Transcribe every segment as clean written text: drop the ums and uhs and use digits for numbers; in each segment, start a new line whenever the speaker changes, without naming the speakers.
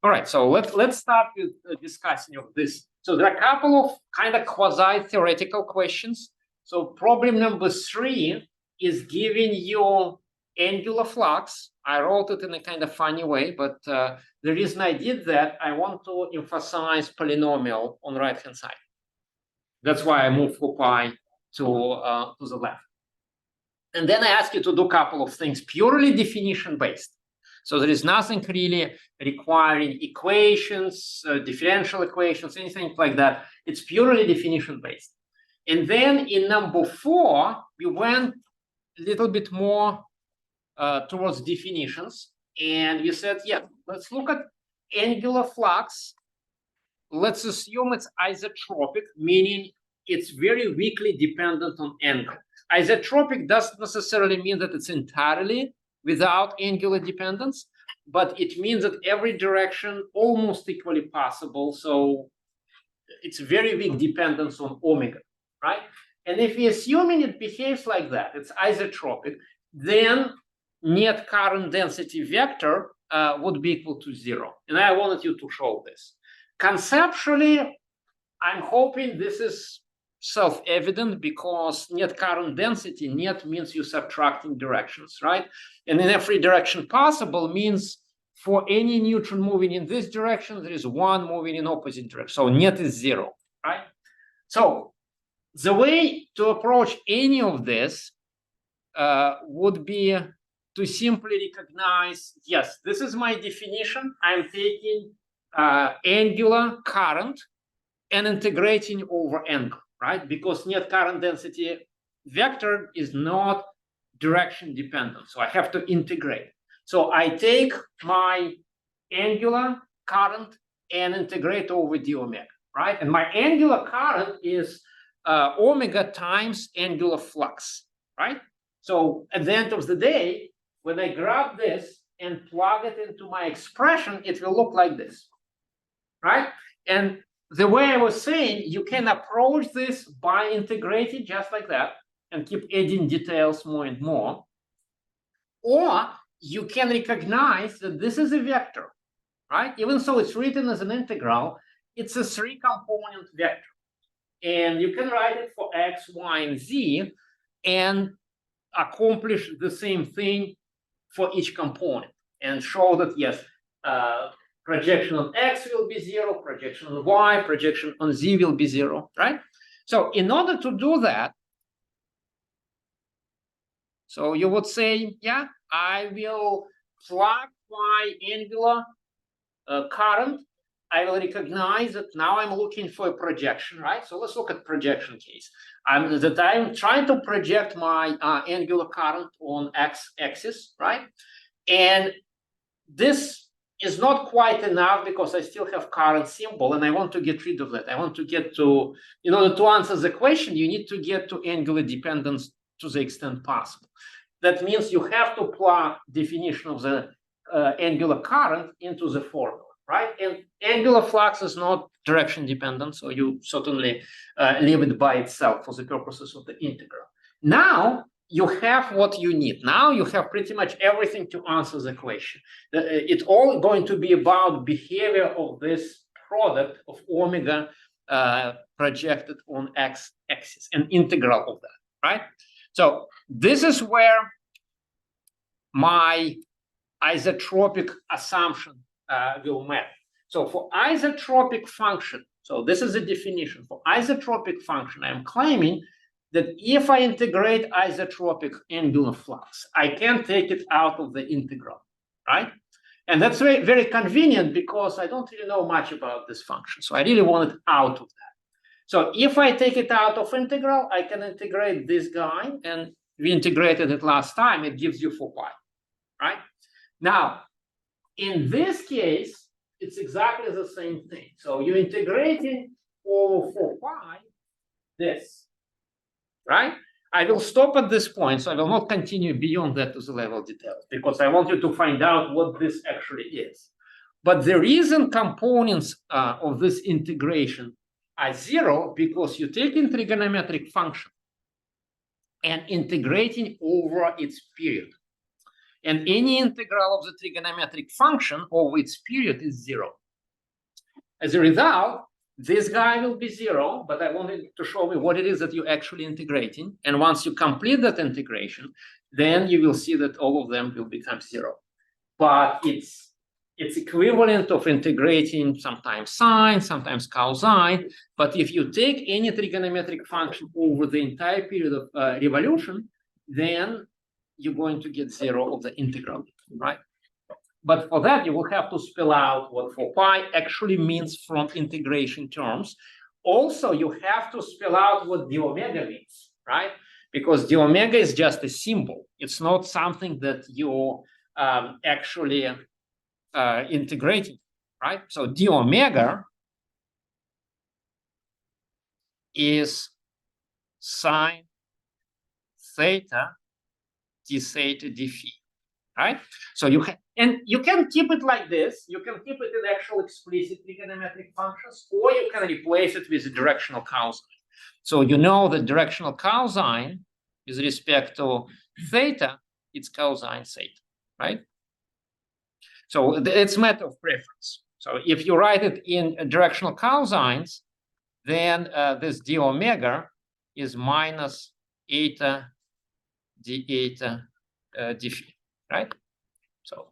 All right, so let's start with discussing of this. So there are a couple of kind of quasi-theoretical questions. So problem number 3 is giving you angular flux. I wrote it in a kind of funny way, but the reason I did that, I want to emphasize polynomial on the right-hand side. That's why I moved for pi to the left. And then I ask you to do a couple of things purely definition-based. So there is nothing really requiring equations, differential equations, anything like that. It's purely definition-based. And then in number 4, we went a little bit more towards definitions. And we said, yeah, let's look at angular flux. Let's assume it's isotropic, meaning it's very weakly dependent on angle. Isotropic doesn't necessarily mean that it's entirely without angular dependence, but it means that every direction almost equally possible. So it's very weak dependence on omega, right? And if we're assuming it behaves like that, it's isotropic, then net current density vector would be equal to 0. And I wanted you to show this. Conceptually, I'm hoping this is self-evident because net current density, net means you're subtracting directions, right? And in every direction possible means for any neutron moving in this direction, there is one moving in opposite direction. So net is 0, right? So the way to approach any of this would be to simply recognize, yes, this is my definition. I'm taking angular current and integrating over angle, right? Because net current density vector is not direction dependent. So I have to integrate. So I take my angular current and integrate over d omega, right? And my angular current is omega times angular flux, right? So at the end of the day, when I grab this and plug it into my expression, it will look like this, right? And the way I was saying, you can approach this by integrating just like that and keep adding details more and more. Or you can recognize that this is a vector, right? Even though it's written as an integral, it's a 3-component vector. And you can write it for x, y, and z and accomplish the same thing for each component and show that, yes, projection on x will be 0, projection on y, projection on z will be 0, right? So in order to do that, so you would say, yeah, I will plug my angular current. I will recognize that now I'm looking for a projection, right? So let's look at projection case. I'm trying to project my angular current on x-axis, right? And this is not quite enough because I still have current symbol and I want to get rid of that. I want to get to, in order to answer the question, you need to get to angular dependence to the extent possible. That means you have to plug definition of the angular current into the formula, right? And angular flux is not direction dependent, so you certainly leave it by itself for the purposes of the integral. Now you have what you need. Now you have pretty much everything to answer the question. It's all going to be about behavior of this product of omega projected on x-axis, an integral of that, right? So this is where my isotropic assumption will matter. So for isotropic function, so this is a definition. For isotropic function, I'm claiming that if I integrate isotropic angular flux, I can take it out of the integral, right? And that's very, very convenient because I don't really know much about this function. So I really want it out of that. So if I take it out of integral, I can integrate this guy, and we integrated it last time. It gives you 4 pi, right? Now, in this case, it's exactly the same thing. So you're integrating over 4 pi this, right? I will stop at this point, so I will not continue beyond that to the level of details because I want you to find out what this actually is. But the reason components of this integration are 0 because you're taking trigonometric function and integrating over its period. And any integral of the trigonometric function over its period is 0. As a result, this guy will be 0, but I wanted to show me what it is that you're actually integrating. And once you complete that integration, then you will see that all of them will become 0. But it's equivalent of integrating sometimes sine, sometimes cosine. But if you take any trigonometric function over the entire period of revolution, then you're going to get 0 of the integral, right? But for that, you will have to spell out what 4 pi actually means from integration terms. Also, you have to spell out what d omega means, right? Because d omega is just a symbol. It's not something that you actually integrating, right? So d omega is sine theta d theta d phi, right? So you can keep it like this. You can keep it in actual explicit trigonometric functions, or you can replace it with a directional cosine. So you know the directional cosine with respect to theta, it's cosine theta, right? So it's a matter of preference. So if you write it in directional cosines, then this d omega is minus eta d eta d phi, right? So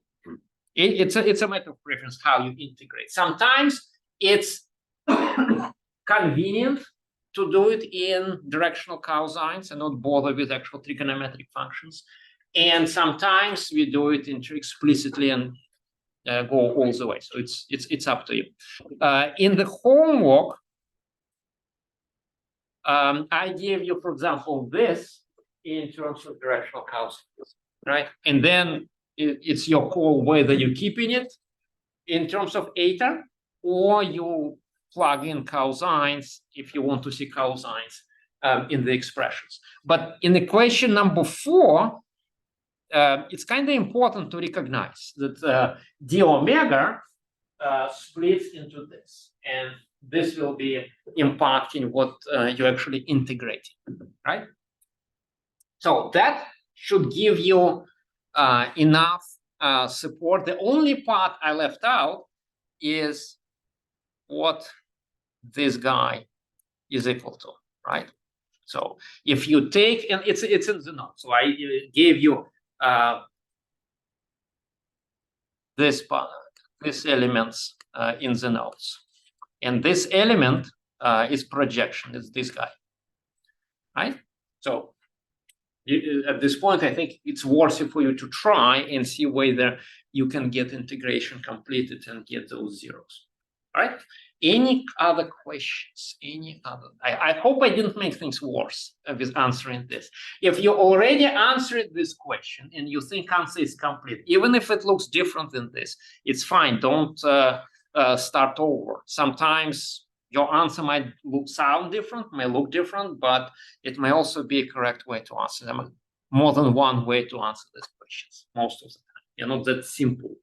it's a matter of preference how you integrate. Sometimes it's convenient to do it in directional cosines and not bother with actual trigonometric functions. And sometimes we do it explicitly and go all the way. So it's up to you. In the homework, I gave you, for example, this in terms of directional cosines, right? And then it's your call whether you're keeping it in terms of eta or you plug in cosines if you want to see cosines in the expressions. But in equation number 4, it's kind of important to recognize that d omega splits into this, and this will be impacting what you're actually integrating, right? So that should give you enough support. The only part I left out is what this guy is equal to, right? So if you take, and it's in the note. So I gave you this part, these elements in the notes, and this element is projection. It's this guy, right? So at this point, I think it's worth it for you to try and see whether you can get integration completed and get those zeros. All right. Any other questions? Any other? I hope I didn't make things worse with answering this. If you already answered this question and you think answer is complete, even if it looks different than this, it's fine. Don't start over. Sometimes your answer might sound different, may look different, but it may also be a correct way to answer them. More than one way to answer these questions most of the time. You're not that simple,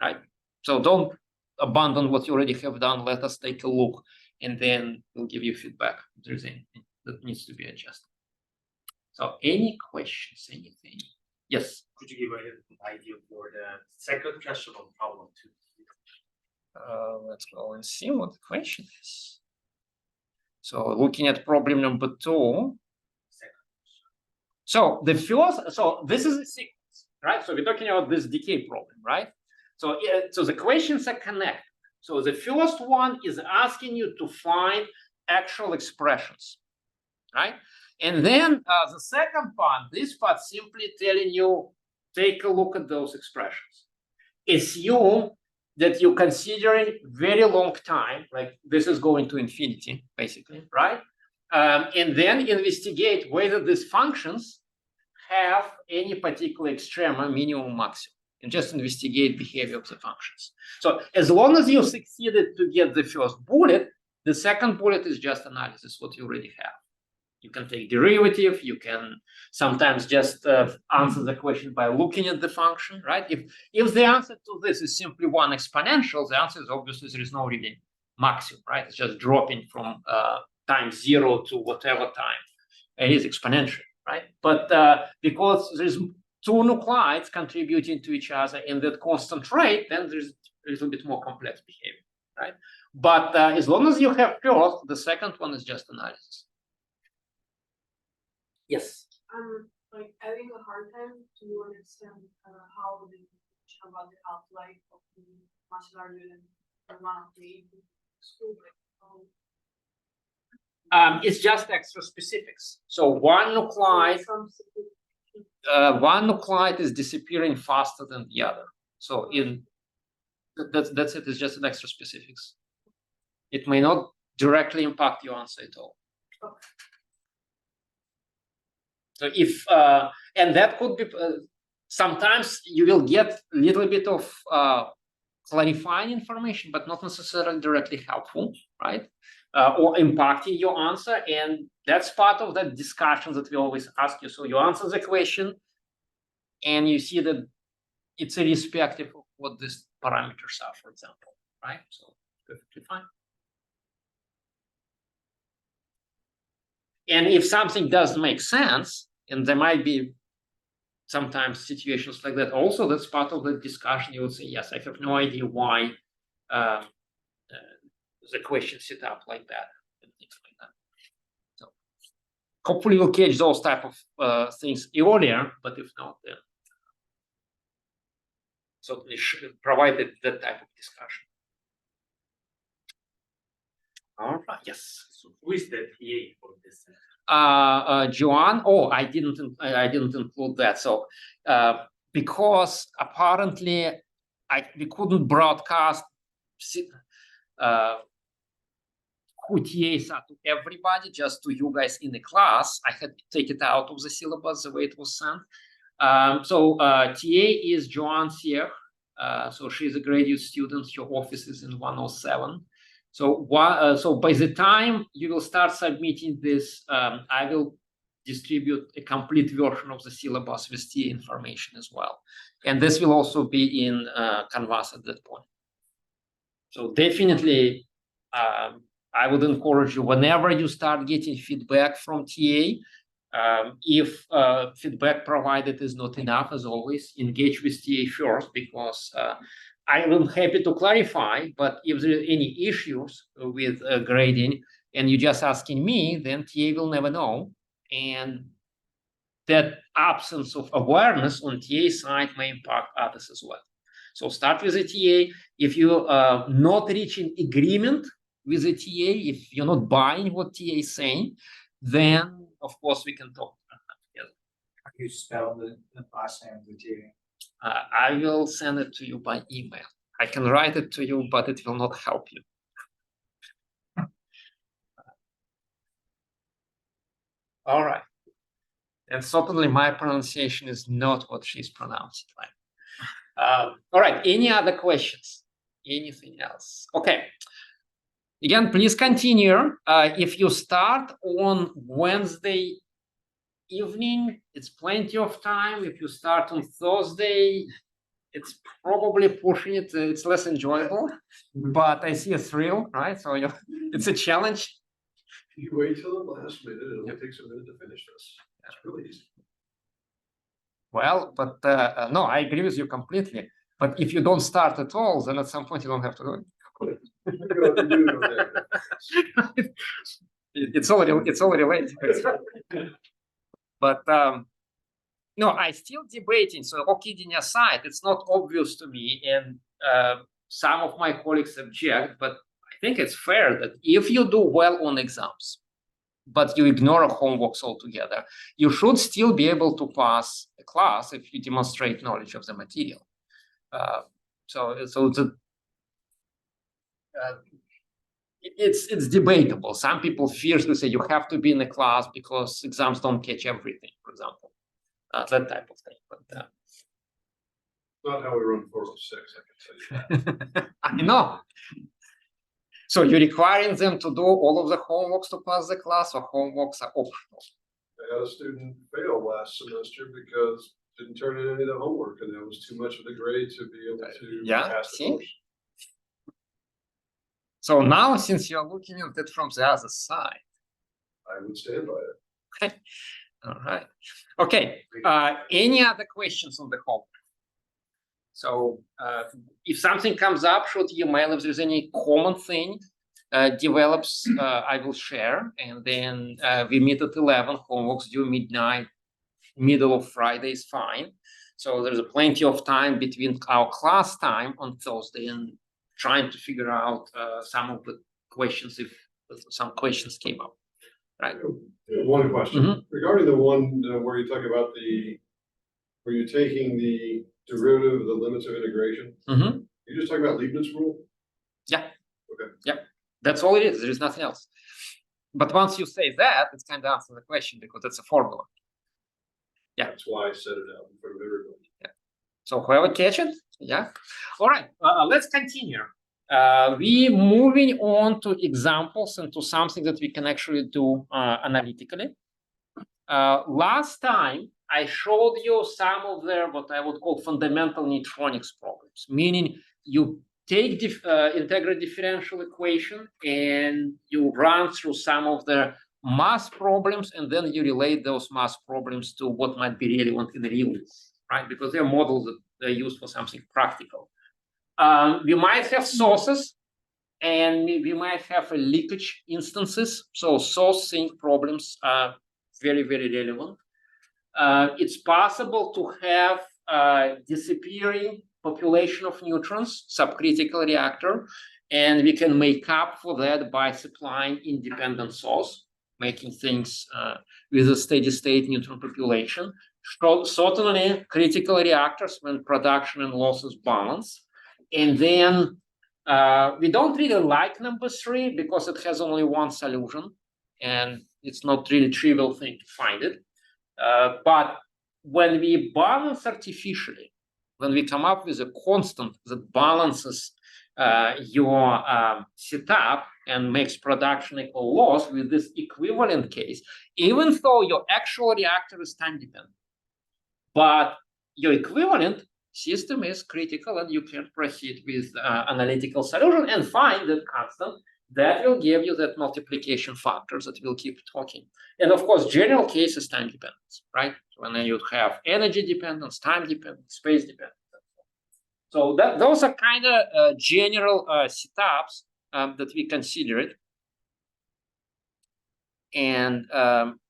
right? So don't abandon what you already have done. Let us take a look, and then we'll give you feedback if there's anything that needs to be adjusted. So any questions, anything? Yes?
Could you give an idea for the second threshold problem too?
Let's go and see what the question is. So looking at problem number 2. So the first, so this is a sequence, right? So we're talking about this decay problem, right? So, so the questions are connected. So the first one is asking you to find actual expressions, right? And then the second part, this part simply telling you, take a look at those expressions. Assume that you're considering very long time, like this is going to infinity, basically, right? And then investigate whether these functions have any particular extrema, minimum, maximum, and just investigate behavior of the functions. So as long as you succeeded to get the first bullet, the second bullet is just analysis, what you already have. You can take derivative, you can sometimes just answer the question by looking at the function, right? If the answer to this is simply one exponential, the answer is obviously there is no really maximum, right? It's just dropping from time 0 to whatever time. It is exponential, right? But because there's two nuclides contributing to each other in that constant rate, then there's a little bit more complex behavior, right? But as long as you have first, the second one is just analysis. Yes.
Like having a hard time to understand how the information about the half-life of the much larger than the one of the school.
It's just extra specifics. So one nuclide is disappearing faster than the other. So that's it. It's just an extra specifics. It may not directly impact your answer at all.
Okay.
So if and that could be sometimes you will get a little bit of clarifying information, but not necessarily directly helpful, right? Or impacting your answer, and that's part of that discussion that we always ask you. So you answer the question, and you see that it's irrespective of what these parameters are, for example, right? So perfectly fine. And if something doesn't make sense, and there might be sometimes situations like that, also that's part of the discussion. You would say, yes, I have no idea why the question set up like that, and things like that. So hopefully we'll catch those type of things earlier, but if not, then certainly should provide that type of discussion. All right. Yes.
So who is the TA for this?
Joanne. Oh, I didn't include that. So because apparently we couldn't broadcast who TAs are to everybody, just to you guys in the class. I had to take it out of the syllabus the way it was sent. So TA is Joanne Sier. So she's a graduate student. Her office is in 107. So by the time you will start submitting this, I will distribute a complete version of the syllabus with TA information as well. And this will also be in Canvas at that point. So definitely, I would encourage you, whenever you start getting feedback from TA, if feedback provided is not enough, as always, engage with TA first, because I am happy to clarify, but if there are any issues with grading and you're just asking me, then TA will never know. And that absence of awareness on TA side may impact others as well. So start with the TA. If you're not reaching agreement with the TA, if you're not buying what TA is saying, then of course we can talk together.
How do you spell the last name of the TA?
I will send it to you by email. I can write it to you, but it will not help you. All right. And certainly my pronunciation is not what she's pronounced like. All right. Any other questions? Anything else? Okay. Again, please continue. If you start on Wednesday evening, it's plenty of time. If you start on Thursday, it's probably pushing it. It's less enjoyable, but I see a thrill, right? So it's a challenge.
You wait till the last minute. It only takes a minute to finish this. That's really easy.
Well, but no, I agree with you completely. But if you don't start at all, then at some point you don't have to do it. It's already late. But no, I still debating. So, all kidding aside, it's not obvious to me, and some of my colleagues object. But I think it's fair that if you do well on exams, but you ignore homeworks altogether, you should still be able to pass a class if you demonstrate knowledge of the material. It's debatable. Some people fiercely say you have to be in a class because exams don't catch everything, for example, that type of thing. But
Not how we run 406, I can tell you that.
I know. So you're requiring them to do all of the homeworks to pass the class, or homeworks are optional?
I had a student fail last semester because didn't turn in any of the homework, and that was too much of the grade to be able to pass the course.
So now, since you're looking at it from the other side,
I would stand by it.
All right. Okay. Any other questions on the homework? So if something comes up, shoot email. If there's any common thing develops, I will share. And then we meet at 11. Homeworks due midnight. Middle of Friday is fine. So there's plenty of time between our class time on Thursday and trying to figure out some of the questions if some questions came up. Right.
One question
Mhm.
regarding the one where you talk about where you're taking the derivative of the limits of integration.
Mhm.
You're just talking about Leibniz rule?
Yeah.
Okay.
Yeah. That's all it is. There is nothing else. But once you say that, it's kind of answers the question because it's a formula. Yeah.
That's why I said it out in front of everybody.
Yeah. So whoever catch it, yeah. All right. Let's continue. We moving on to examples and to something that we can actually do analytically. Last time I showed you some of the what I would call fundamental neutronics problems, meaning you take integral differential equation and you run through some of the math problems, and then you relate those math problems to what might be relevant in the real world, right? Because they're models that they're used for something practical. We might have sources, and we might have a leakage instances. So source sink problems are very, very relevant. It's possible to have disappearing population of neutrons, subcritical reactor, and we can make up for that by supplying independent source, making things with a steady state neutron population. So certainly critical reactors when production and losses balance. And then we don't really like number 3 because it has only one solution and it's not really trivial thing to find it. But when we balance artificially, when we come up with a constant that balances your setup and makes production equal loss with this equivalent case, even though your actual reactor is time dependent, but your equivalent system is critical and you can proceed with analytical solution and find that constant that will give you that multiplication factors that will keep talking. And of course, general case is time dependence, right? When you have energy dependence, time dependence, space dependence. So those are kind of general setups that we considered. And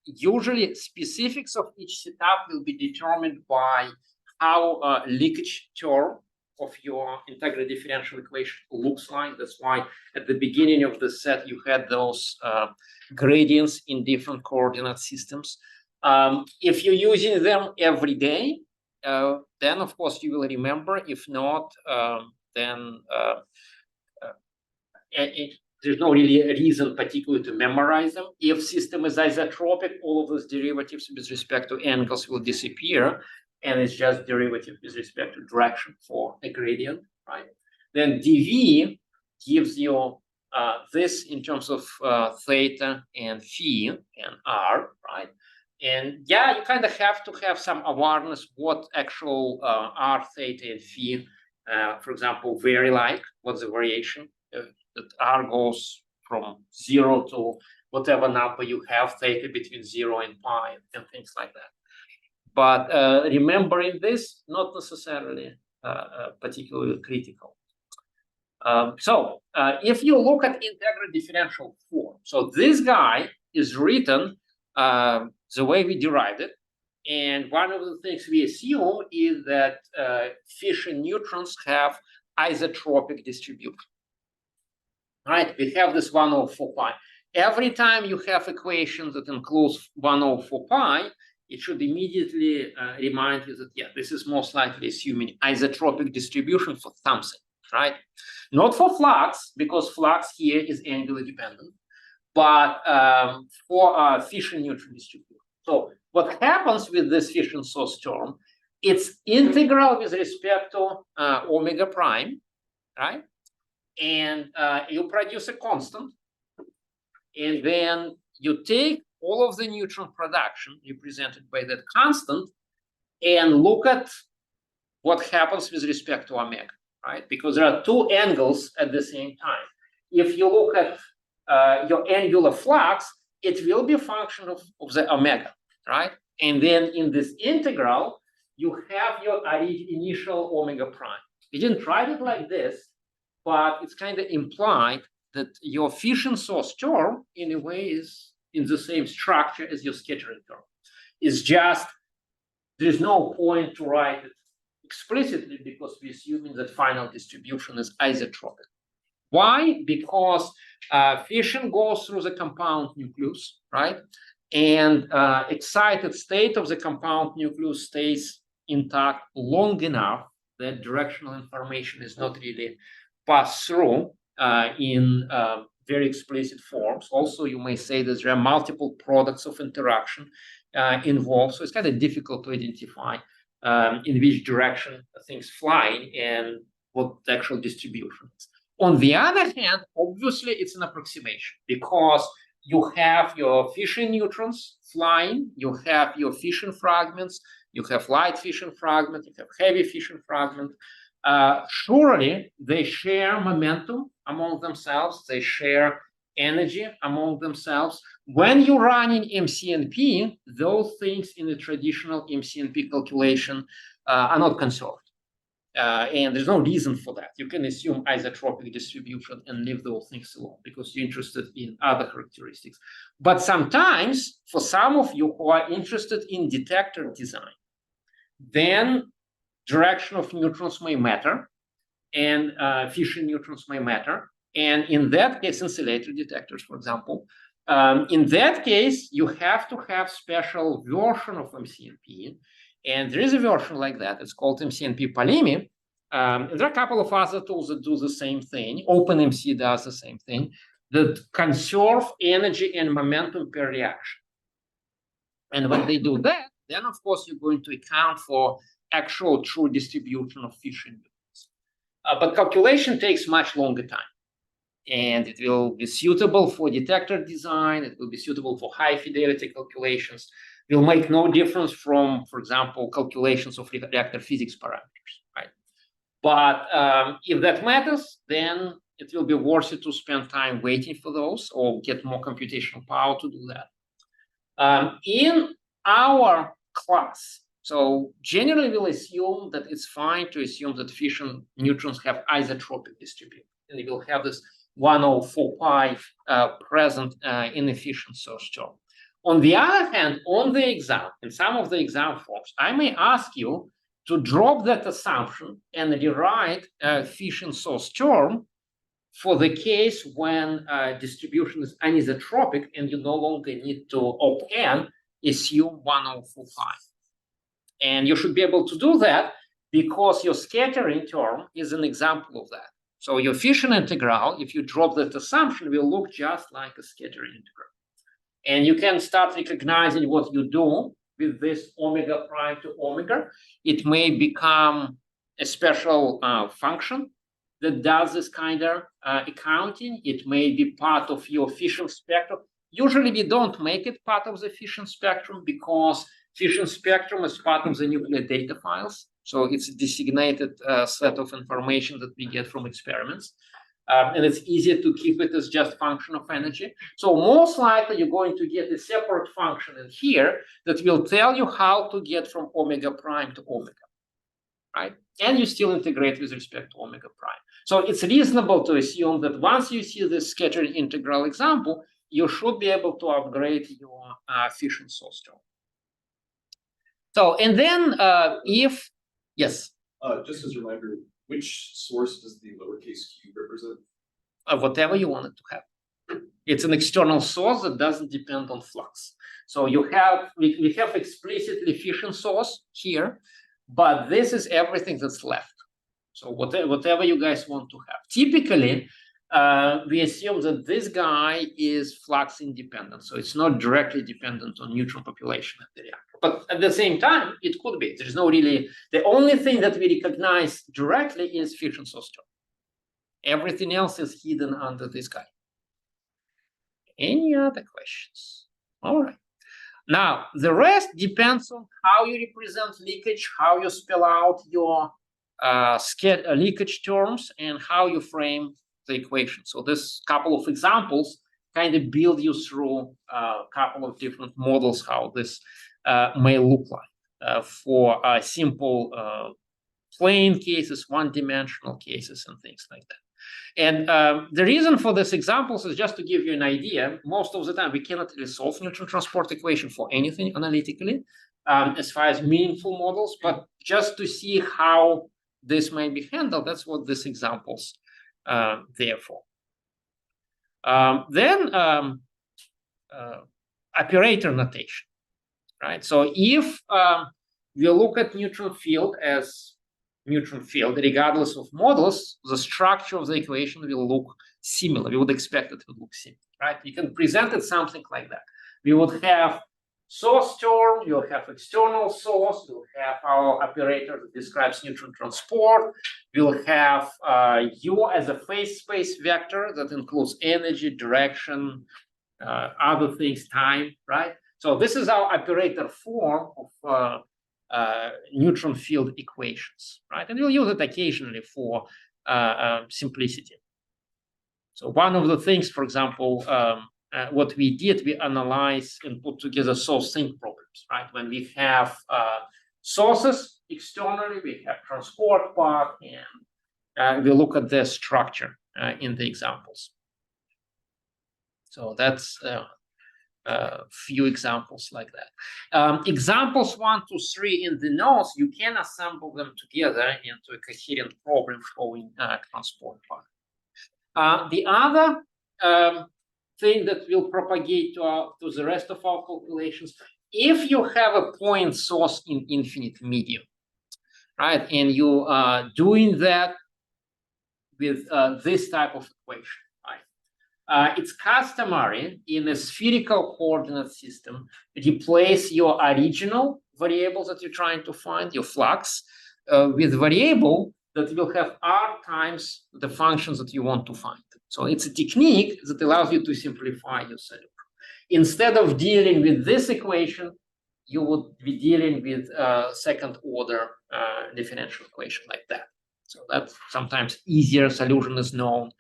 usually specifics of each setup will be determined by how leakage term of your integral differential equation looks like. That's why at the beginning of the set, you had those gradients in different coordinate systems. If you're using them every day, then of course you will remember. If not, then there's no really reason particularly to memorize them. If system is isotropic, all of those derivatives with respect to angles will disappear, and it's just derivative with respect to direction for a gradient, right? Then dv gives you this in terms of theta and phi and r, right? And yeah, you kind of have to have some awareness what actual r, theta, and phi, for example, vary like. What's the variation? That r goes from 0 to whatever number you have, theta between 0 and pi, and things like that. But remembering this, not necessarily particularly critical. So if you look at integral differential form, so this guy is written the way we derived it. And one of the things we assume is that fission neutrons have isotropic distribution. Right, we have this 1 over 4 pi. Every time you have equations that includes 1 over 4 pi, it should immediately remind you that, yeah, this is most likely assuming isotropic distribution for something, right? Not for flux, because flux here is angular dependent, but for fission neutron distribution. So what happens with this fission source term, it's integral with respect to omega prime, right? And you produce a constant, and then you take all of the neutron production represented by that constant and look at what happens with respect to omega, right? Because there are two angles at the same time. If you look at your angular flux, it will be a function of the omega, right? And then in this integral, you have your initial omega prime. We didn't write it like this, but it's kind of implied that your fission source term, in a way, is in the same structure as your scattering term. It's just, there's no point to write it explicitly because we're assuming that final distribution is isotropic. Why? Because fission goes through the compound nucleus, right? And excited state of the compound nucleus stays intact long enough that directional information is not really passed through in very explicit forms. Also, you may say that there are multiple products of interaction involved, so it's kind of difficult to identify in which direction things fly and what the actual distribution is. On the other hand, obviously, it's an approximation because you have your fission neutrons flying, you have your fission fragments, you have light fission fragment, you have heavy fission fragment. Surely they share momentum among themselves, they share energy among themselves. When you run in MCNP, those things in the traditional MCNP calculation are not conserved. And there's no reason for that. You can assume isotropic distribution and leave those things alone because you're interested in other characteristics. But sometimes, for some of you who are interested in detector design, then direction of neutrons may matter, and fission neutrons may matter. And in that case, insulator detectors, for example, in that case, you have to have special version of MCNP. And there is a version like that. It's called MCNP Polemy. There are a couple of other tools that do the same thing. OpenMC does the same thing, that conserve energy and momentum per reaction. And when they do that, then of course you're going to account for actual true distribution of fission neutrons. But calculation takes much longer time. And it will be suitable for detector design. It will be suitable for high fidelity calculations. It will make no difference from, for example, calculations of reactor physics parameters, right? But if that matters, then it will be worth it to spend time waiting for those or get more computational power to do that. In our class, so generally we'll assume that it's fine to assume that fission neutrons have isotropic distribution. And you will have this 104 pi present in the fission source term. On the other hand, on the exam, in some of the exam forms, I may ask you to drop that assumption and rewrite a fission source term for the case when distribution is anisotropic and you no longer need to op-n assume 104 pi. And you should be able to do that because your scattering term is an example of that. So your fission integral, if you drop that assumption, will look just like a scattering integral. And you can start recognizing what you do with this omega prime to omega. It may become a special function that does this kind of accounting. It may be part of your fission spectrum. Usually we don't make it part of the fission spectrum because fission spectrum is part of the nuclear data files. So it's a designated set of information that we get from experiments. And it's easier to keep it as just function of energy. So most likely you're going to get a separate function in here that will tell you how to get from omega prime to omega, right? And you still integrate with respect to omega prime. So it's reasonable to assume that once you see this scattering integral example, you should be able to upgrade your fission source term. So, and then if, yes?
Just as a reminder, which source does the lowercase q represent?
Whatever you want it to have. It's an external source that doesn't depend on flux. So you have, we have explicitly fission source here, but this is everything that's left. So whatever you guys want to have. Typically, we assume that this guy is flux independent. So it's not directly dependent on neutron population at the reactor. But at the same time, it could be. There's no really, the only thing that we recognize directly is fission source term. Everything else is hidden under this guy. Any other questions? All right. Now, the rest depends on how you represent leakage, how you spell out your leakage terms, and how you frame the equation. So this couple of examples kind of build you through a couple of different models, how this may look like for simple plane cases, one-dimensional cases, and things like that. And the reason for these examples is just to give you an idea. Most of the time, we cannot really solve neutron transport equation for anything analytically, as far as meaningful models, but just to see how this might be handled, that's what these examples there for. Then operator notation, right? So if we look at neutron field as neutron field, regardless of models, the structure of the equation will look similar. We would expect it would look similar, right? You can present it something like that. We would have source term, you'll have external source, we'll have our operator that describes neutron transport, we'll have U as a phase space vector that includes energy, direction, other things, time, right? So this is our operator form of neutron field equations, right? And we'll use it occasionally for simplicity. So one of the things, for example, what we did, we analyze and put together source sink problems, right? When we have sources externally, we have transport part, and we look at their structure in the examples. So that's few examples like that. Examples 1 to 3 in the notes, you can assemble them together into a coherent problem showing transport part. The other thing that will propagate to the rest of our calculations, if you have a point source in infinite medium, right, and you are doing that with this type of equation, it's customary in a spherical coordinate system to replace your original variables that you're trying to find, your flux, with variable that will have r times the functions that you want to find. So it's a technique that allows you to simplify your solution. Instead of dealing with this equation, you would be dealing with second order differential equation like that. So that's sometimes easier, solution is known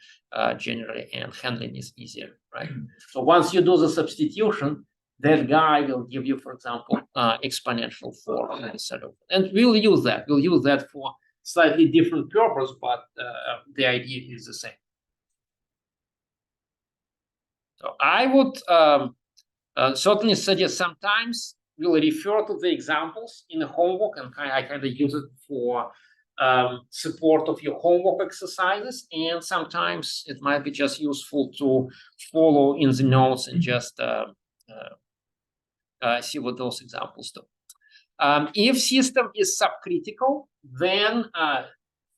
generally, and handling is easier, right? So once you do the substitution, that guy will give you, for example, exponential form in the solution. And we'll use that. We'll use that for slightly different purpose, but the idea is the same. So I would certainly suggest sometimes we'll refer to the examples in the homework, and I kind of use it for support of your homework exercises, and sometimes it might be just useful to follow in the notes and just see what those examples do. If system is subcritical, then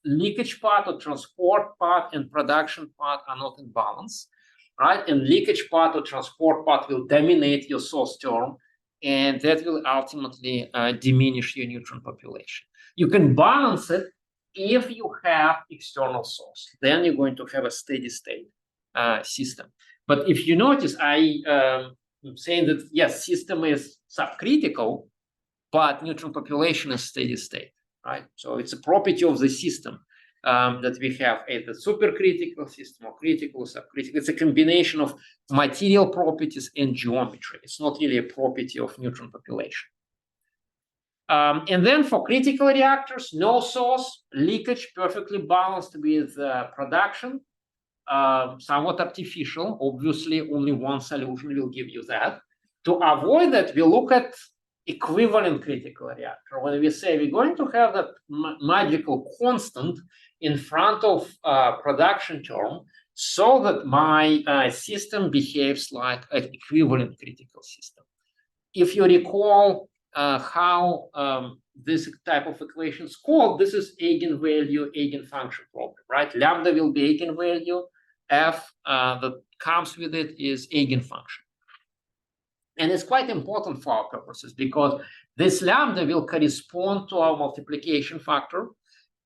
leakage part or transport part and production part are not in balance, right? And leakage part or transport part will dominate your source term, and that will ultimately diminish your neutron population. You can balance it if you have external source. Then you're going to have a steady state system. But if you notice, I'm saying that, yes, system is subcritical, but neutron population is steady state, right? So it's a property of the system that we have either supercritical system or critical or subcritical. It's a combination of material properties and geometry. It's not really a property of neutron population. And then for critical reactors, no source, leakage perfectly balanced with production, somewhat artificial. Obviously, only one solution will give you that. To avoid that, we look at equivalent critical reactor. When we say we're going to have that magical constant in front of production term, so that my system behaves like an equivalent critical system. If you recall how this type of equation is called, this is eigenvalue, eigenfunction problem, right? Lambda will be eigenvalue, f that comes with it is eigenfunction. And it's quite important for our purposes because this lambda will correspond to our multiplication factor,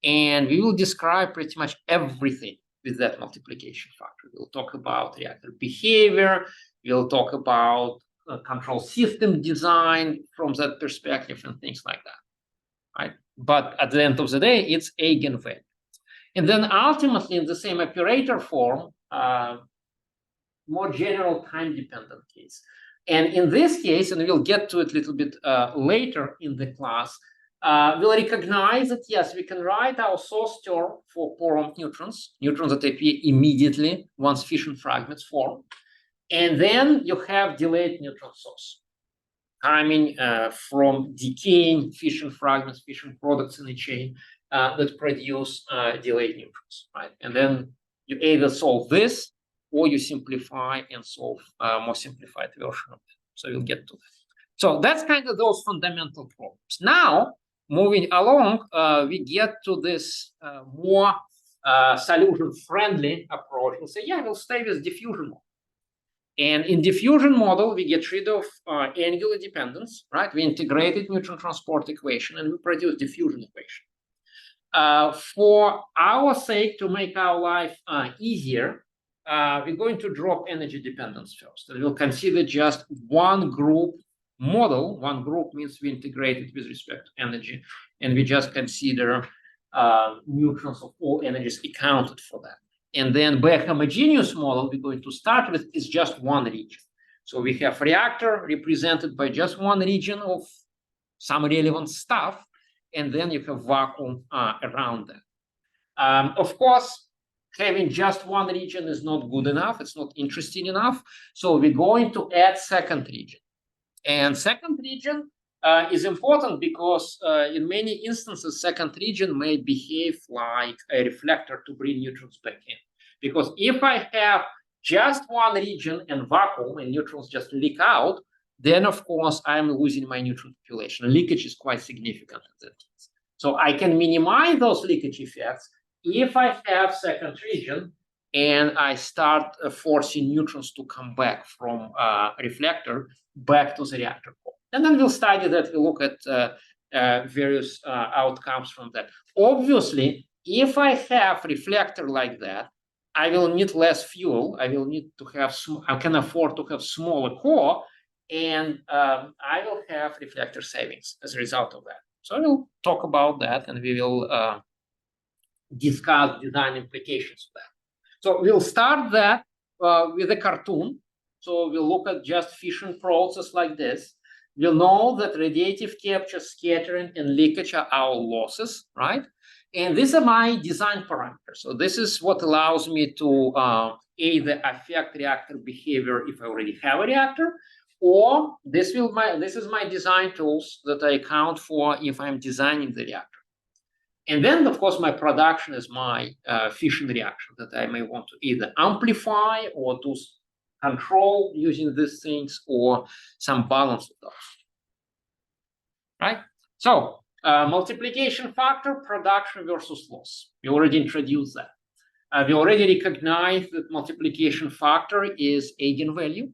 and we will describe pretty much everything with that multiplication factor. We'll talk about reactor behavior, we'll talk about control system design from that perspective and things like that, right? But at the end of the day, it's eigenvalue. And then ultimately in the same operator form, more general time-dependent case. And in this case, and we'll get to it a little bit later in the class, we'll recognize that, yes, we can write our source term for prompt neutrons that appear immediately once fission fragments form. And then you have delayed neutron source coming from decaying fission fragments, fission products in the chain that produce delayed neutrons, right? And then you either solve this or you simplify and solve a more simplified version of it. So we'll get to that. So that's kind of those fundamental problems. Now, moving along, we get to this more solution-friendly approach. We'll say, yeah, we'll stay with diffusion model. And in diffusion model, we get rid of angular dependence, right? We integrated neutron transport equation and we produce diffusion equation. For our sake, to make our life easier, we're going to drop energy dependence first. And we'll consider just one group model. One group means we integrate it with respect to energy, and we just consider neutrons of all energies accounted for that. And then by a homogeneous model, we're going to start with is just one region. So we have reactor represented by just one region of some relevant stuff, and then you have vacuum around that. Of course, having just one region is not good enough. It's not interesting enough. So we're going to add second region. And second region is important because in many instances, second region may behave like a reflector to bring neutrons back in. Because if I have just one region and vacuum and neutrons just leak out, then of course I'm losing my neutron population. Leakage is quite significant in that case. So I can minimize those leakage effects if I have second region and I start forcing neutrons to come back from reflector back to the reactor core. And then we'll study that. We'll look at various outcomes from that. Obviously, if I have reflector like that, I will need less fuel. I will need to have, I can afford to have smaller core, and I will have reflector savings as a result of that. So we'll talk about that, and we will discuss design implications of that. So we'll start that with a cartoon. So we'll look at just fission process like this. We'll know that radiative capture, scattering, and leakage are our losses, right? And these are my design parameters. So this is what allows me to either affect reactor behavior if I already have a reactor, or this is my design tools that I account for if I'm designing the reactor. And then, of course, my production is my fission reaction that I may want to either amplify or to control using these things, or some balance of those, right? So multiplication factor, production versus loss. We already introduced that. We already recognize that multiplication factor is eigenvalue.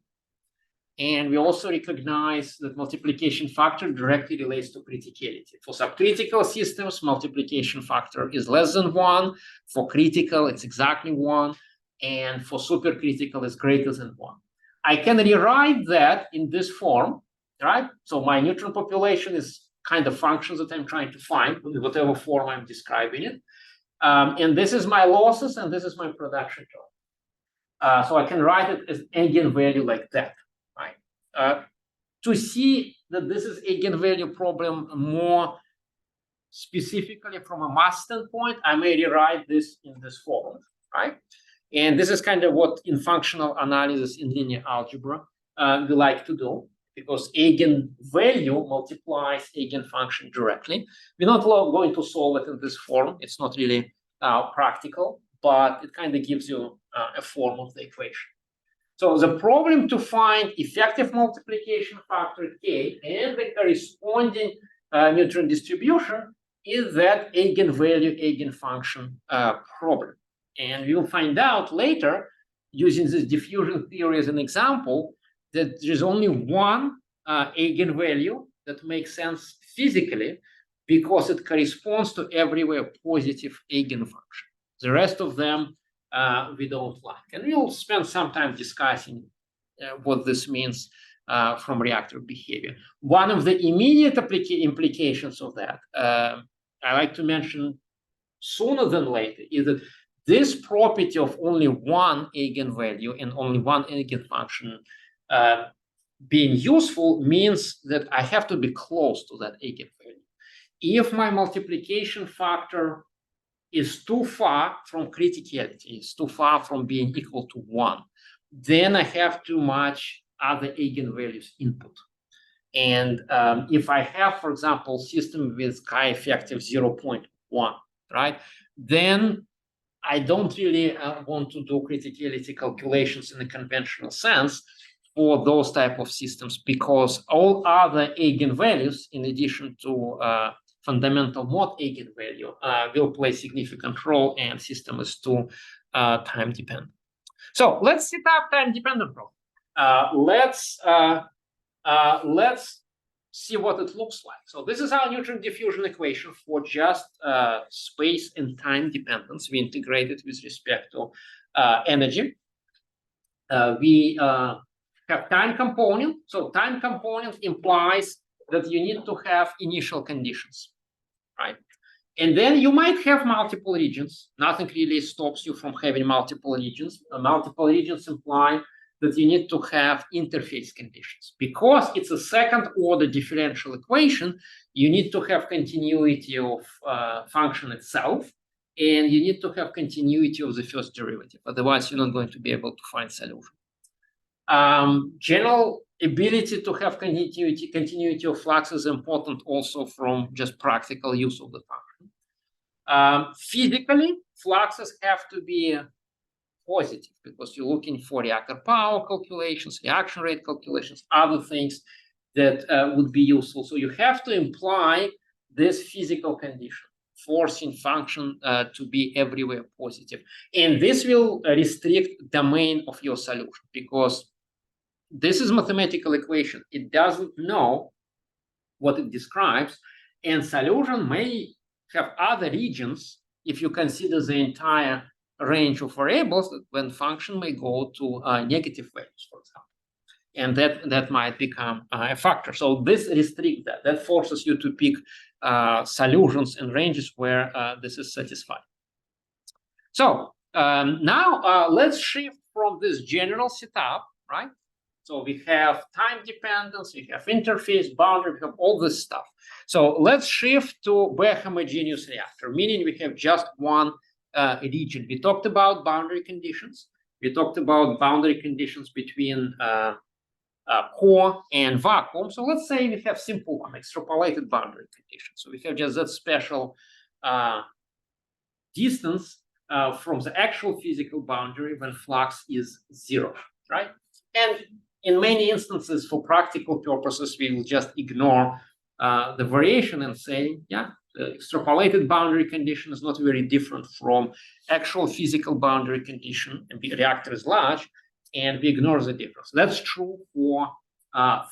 And we also recognize that multiplication factor directly relates to criticality. For subcritical systems, multiplication factor is less than 1. For critical, it's exactly 1. And for supercritical, it's greater than 1. I can rewrite that in this form, right? So my neutron population is kind of functions that I'm trying to find, in whatever form I'm describing it. And this is my losses, and this is my production term. So I can write it as eigenvalue like that. To see that this is eigenvalue problem more specifically from a mass standpoint, I may rewrite this in this form, right? And this is kind of what in functional analysis in linear algebra we like to do, because eigenvalue multiplies eigenfunction directly. We're not going to solve it in this form. It's not really practical, but it kind of gives you a form of the equation. So the problem to find effective multiplication factor K and the corresponding neutron distribution is that eigenvalue eigenfunction problem. And we'll find out later, using this diffusion theory as an example, that there's only one eigenvalue that makes sense physically because it corresponds to everywhere positive eigenfunction. The rest of them we don't like. And we'll spend some time discussing what this means from reactor behavior. One of the immediate implications of that, I like to mention sooner than later, is that this property of only one eigenvalue and only one eigenfunction being useful means that I have to be close to that eigenvalue. If my multiplication factor is too far from criticality, is too far from being equal to 1, then I have too much other eigenvalues input. And if I have, for example, system with chi-effective 0.1, right, then I don't really want to do criticality calculations in a conventional sense for those type of systems, because all other eigenvalues, in addition to fundamental mode eigenvalue, will play significant role, and system is too time dependent. So let's set up time dependent problem. Let's see what it looks like. So this is our neutron diffusion equation for just space and time dependence. We integrate it with respect to energy. We have time component. So time component implies that you need to have initial conditions, right? And then you might have multiple regions. Nothing really stops you from having multiple regions. Multiple regions imply that you need to have interface conditions. Because it's a second order differential equation, you need to have continuity of function itself, and you need to have continuity of the first derivative. Otherwise, you're not going to be able to find solution. General ability to have continuity of flux is important also from just practical use of the function. Physically, fluxes have to be positive, because you're looking for reactor power calculations, reaction rate calculations, other things that would be useful. So you have to imply this physical condition, forcing function to be everywhere positive. And this will restrict domain of your solution, because this is mathematical equation. It doesn't know what it describes, and solution may have other regions if you consider the entire range of variables, when function may go to negative values, for example, and that might become a factor. So this restricts that. That forces you to pick solutions and ranges where this is satisfied. So now let's shift from this general setup, right? So we have time dependence, we have interface, boundary, we have all this stuff. So let's shift to bare homogeneous reactor, meaning we have just one region. We talked about boundary conditions. We talked about boundary conditions between core and vacuum. So let's say we have simple one, extrapolated boundary conditions. So we have just that special distance from the actual physical boundary when flux is 0, right? And in many instances, for practical purposes, we will just ignore the variation and say, yeah, the extrapolated boundary condition is not very different from actual physical boundary condition, and the reactor is large, and we ignore the difference. That's true for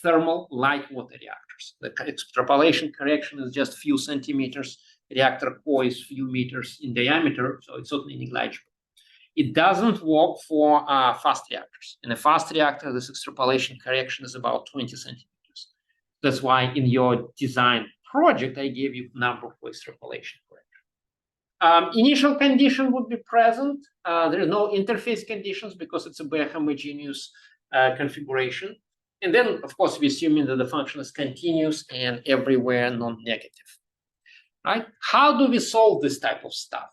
thermal light water reactors. The extrapolation correction is just few centimeters. Reactor core is few meters in diameter, so it's certainly negligible. It doesn't work for fast reactors. In a fast reactor, this extrapolation correction is about 20 centimeters. That's why in your design project, I gave you number for extrapolation correction. Initial condition would be present. There are no interface conditions because it's a bare homogeneous configuration. And then, of course, we're assuming that the function is continuous and everywhere non-negative, right? How do we solve this type of stuff?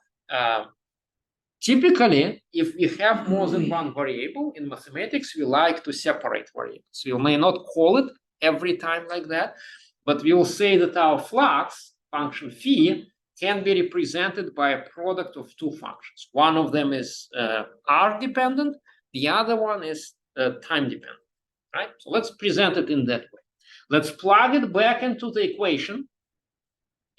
Typically, if we have more than one variable in mathematics, we like to separate variables. We may not call it every time like that, but we will say that our flux function phi can be represented by a product of two functions. One of them is R dependent, the other one is time dependent, right? So let's present it in that way. Let's plug it back into the equation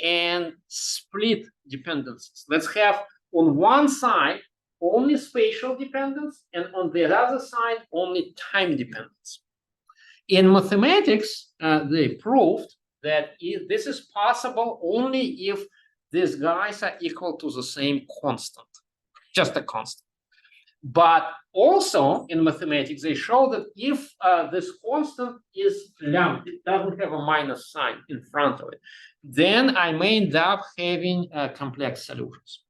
and split dependencies. Let's have on one side only spatial dependence, and on the other side only time dependence. In mathematics, they proved that this is possible only if these guys are equal to the same constant, just a constant. But also in mathematics, they show that if this constant is lambda, it doesn't have a minus sign in front of it, then I may end up having complex solutions.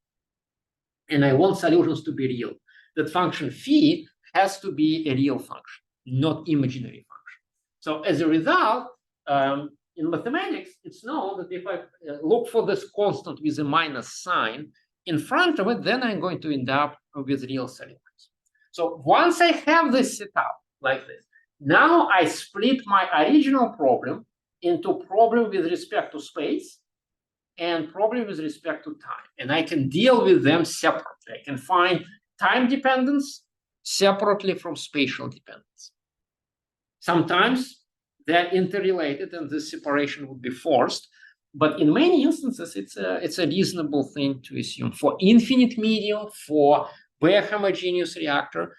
And I want solutions to be real. That function phi has to be a real function, not imaginary function. So as a result, in mathematics, it's known that if I look for this constant with a minus sign in front of it, then I'm going to end up with real solutions. So once I have this set up like this, now I split my original problem into problem with respect to space and problem with respect to time. And I can deal with them separately. I can find time dependence separately from spatial dependence. Sometimes they're interrelated and this separation would be forced. But in many instances, it's a reasonable thing to assume. For infinite medium, for bare homogeneous reactor,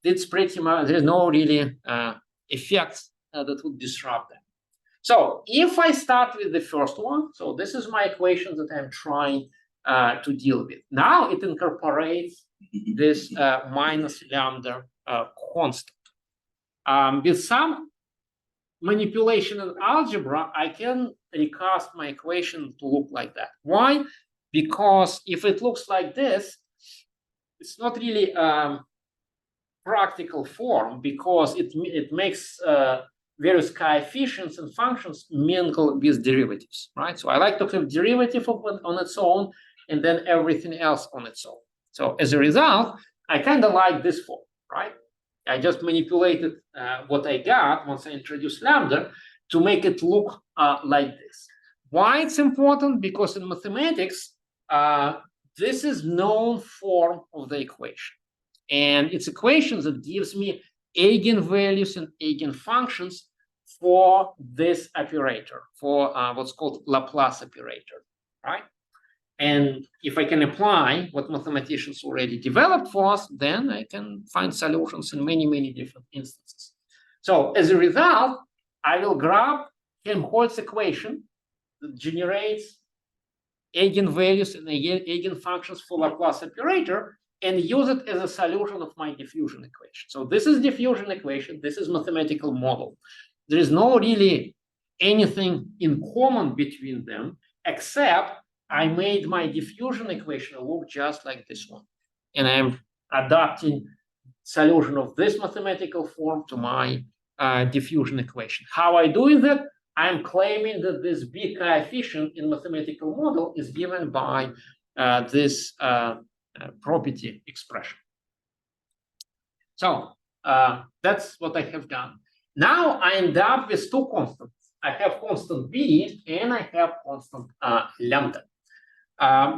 it's pretty much, there's no really effects that would disrupt them. So if I start with the first one, so this is my equation that I'm trying to deal with. Now it incorporates this minus lambda constant. With some manipulation in algebra, I can recast my equation to look like that. Why? Because if it looks like this, it's not really practical form, because it makes various coefficients and functions mingle with derivatives, right? So I like to have derivative of it on its own and then everything else on its own. So as a result, I kind of like this form, right? I just manipulated what I got once I introduced lambda to make it look like this. Why it's important? Because in mathematics, this is known form of the equation. And it's equation that gives me eigenvalues and eigenfunctions for this operator, for what's called Laplace operator, right? And if I can apply what mathematicians already developed for us, then I can find solutions in many, many different instances. So as a result, I will grab Helmholtz equation that generates eigenvalues and eigenfunctions for Laplace operator and use it as a solution of my diffusion equation. So this is diffusion equation. This is mathematical model. There is no really anything in common between them, except I made my diffusion equation look just like this one. And I'm adapting solution of this mathematical form to my diffusion equation. How I do that? I'm claiming that this big coefficient in mathematical model is given by this property expression. So that's what I have done. Now I end up with two constants. I have constant b and I have constant lambda.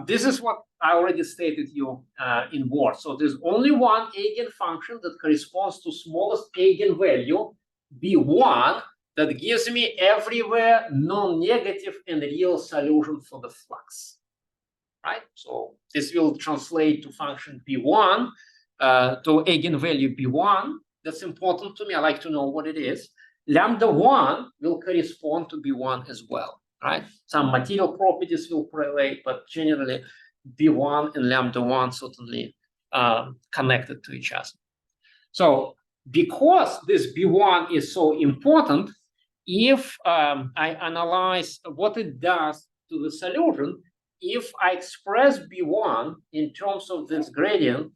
This is what I already stated you in words. So there's only one eigenfunction that corresponds to smallest eigenvalue, b1, that gives me everywhere non-negative and real solution for the flux, right? So this will translate to function b1, to eigenvalue b1. That's important to me. I like to know what it is. Lambda 1 will correspond to b1 as well, right? Some material properties will correlate, but generally b1 and lambda 1 certainly connected to each other. So because this b1 is so important, if I analyze what it does to the solution, if I express b1 in terms of this gradient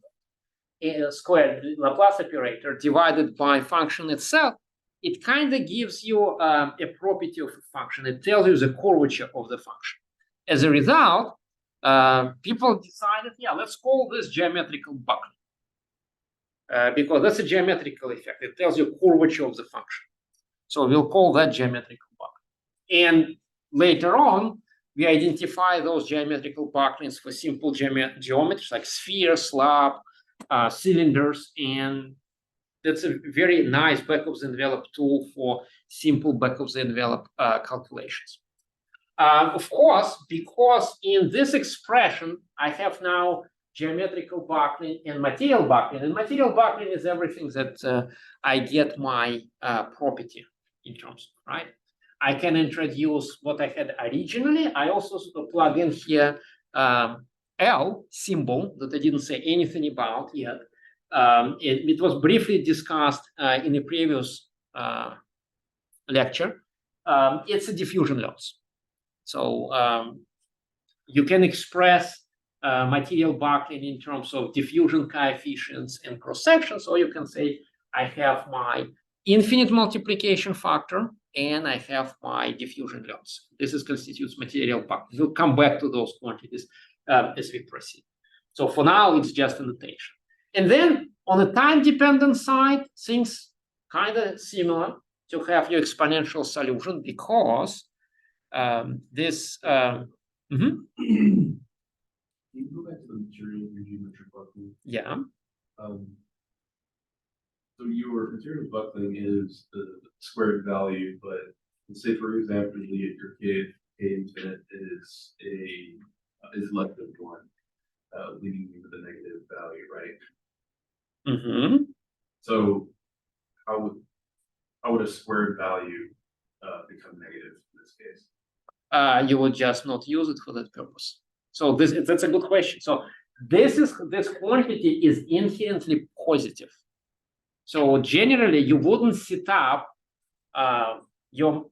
squared Laplace operator divided by function itself, it kind of gives you a property of a function. It tells you the curvature of the function. As a result, people decided, yeah, let's call this geometrical buckling, because that's a geometrical effect. It tells you curvature of the function. So we'll call that geometrical buckling. And later on, we identify those geometrical bucklings for simple geometries like spheres, slab, cylinders, and that's a very nice back of the envelope tool for simple back of the envelope calculations. Of course, because in this expression, I have now geometrical buckling and material buckling. And material buckling is everything that I get my property in terms of, right? I can introduce what I had originally. I also plug in here L symbol that I didn't say anything about yet. It was briefly discussed in a previous lecture. It's a diffusion loss. So you can express material buckling in terms of diffusion coefficients and cross sections, or you can say I have my infinite multiplication factor, and I have my diffusion loss. This is constitutes material buckling. We'll come back to those quantities as we proceed. So for now, it's just a notation. And then on the time-dependent side, things kind of similar to have your exponential solution because this.
Can you go back to the material geometric buckling?
Yeah.
So your material buckling is the squared value, but let's say for example, your K infinite is less than 1, leading you to the negative value, right?
Mm-hmm.
So how would a squared value become negative in this case?
You would just not use it for that purpose. So that's a good question. So this quantity is inherently positive. So generally, you wouldn't set up your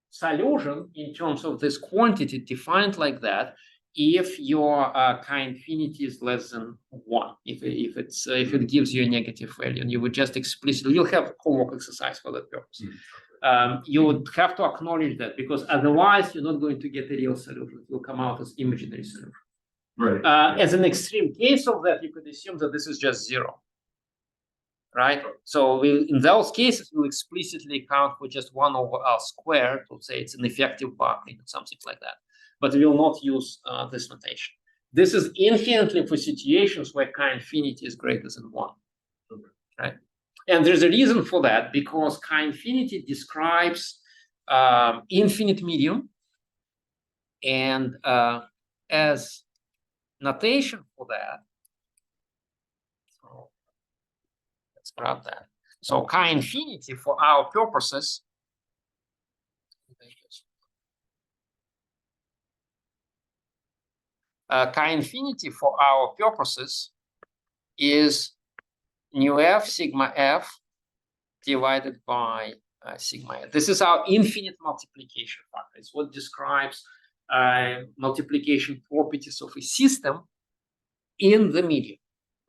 solution in terms of this quantity defined like that if your chi-infinity is less than 1. If it gives you a negative value, and you would just explicitly, you'll have homework exercise for that purpose. You would have to acknowledge that because otherwise you're not going to get a real solution. It will come out as imaginary solution.
Right.
As an extreme case of that, you could assume that this is just 0. Right? So in those cases, we'll explicitly account for just 1 over R squared to say it's an effective buckling or something like that. But we will not use this notation. This is inherently for situations where chi-infinity is greater than 1. Right? And there's a reason for that because chi-infinity describes infinite medium, and as notation for that, so let's grab that. So chi-infinity for our purposes, chi-infinity for our purposes is nu f sigma f divided by sigma f. This is our infinite multiplication factor. It's what describes multiplication properties of a system in the medium,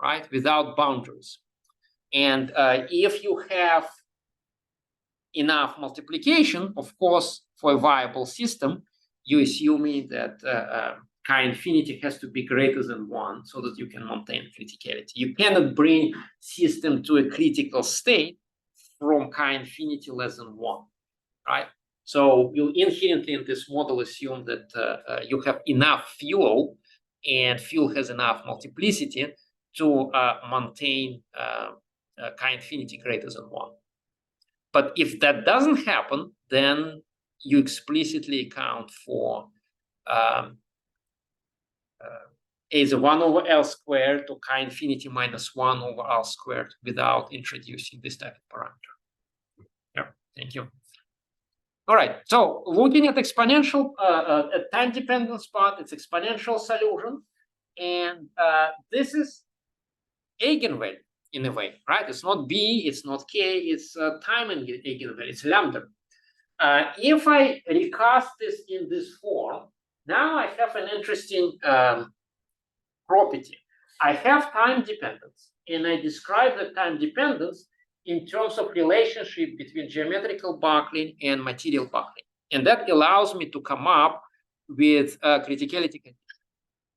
right, without boundaries. And if you have enough multiplication, of course, for a viable system, you assuming that chi-infinity has to be greater than 1 so that you can maintain criticality. You cannot bring system to a critical state from chi-infinity less than 1, right? So you inherently in this model assume that you have enough fuel and fuel has enough multiplicity to maintain chi-infinity greater than 1. But if that doesn't happen, then you explicitly account for is 1 over L squared to chi-infinity minus 1 over R squared without introducing this type of parameter. Yeah, thank you. All right, so looking at exponential, time-dependent part, it's exponential solution. And this is eigenvalue in a way, right? It's not B, it's not K, it's time eigenvalue, it's lambda. If I recast this in this form, now I have an interesting property. I have time dependence, and I describe the time dependence in terms of relationship between geometrical buckling and material buckling. And that allows me to come up with a criticality condition,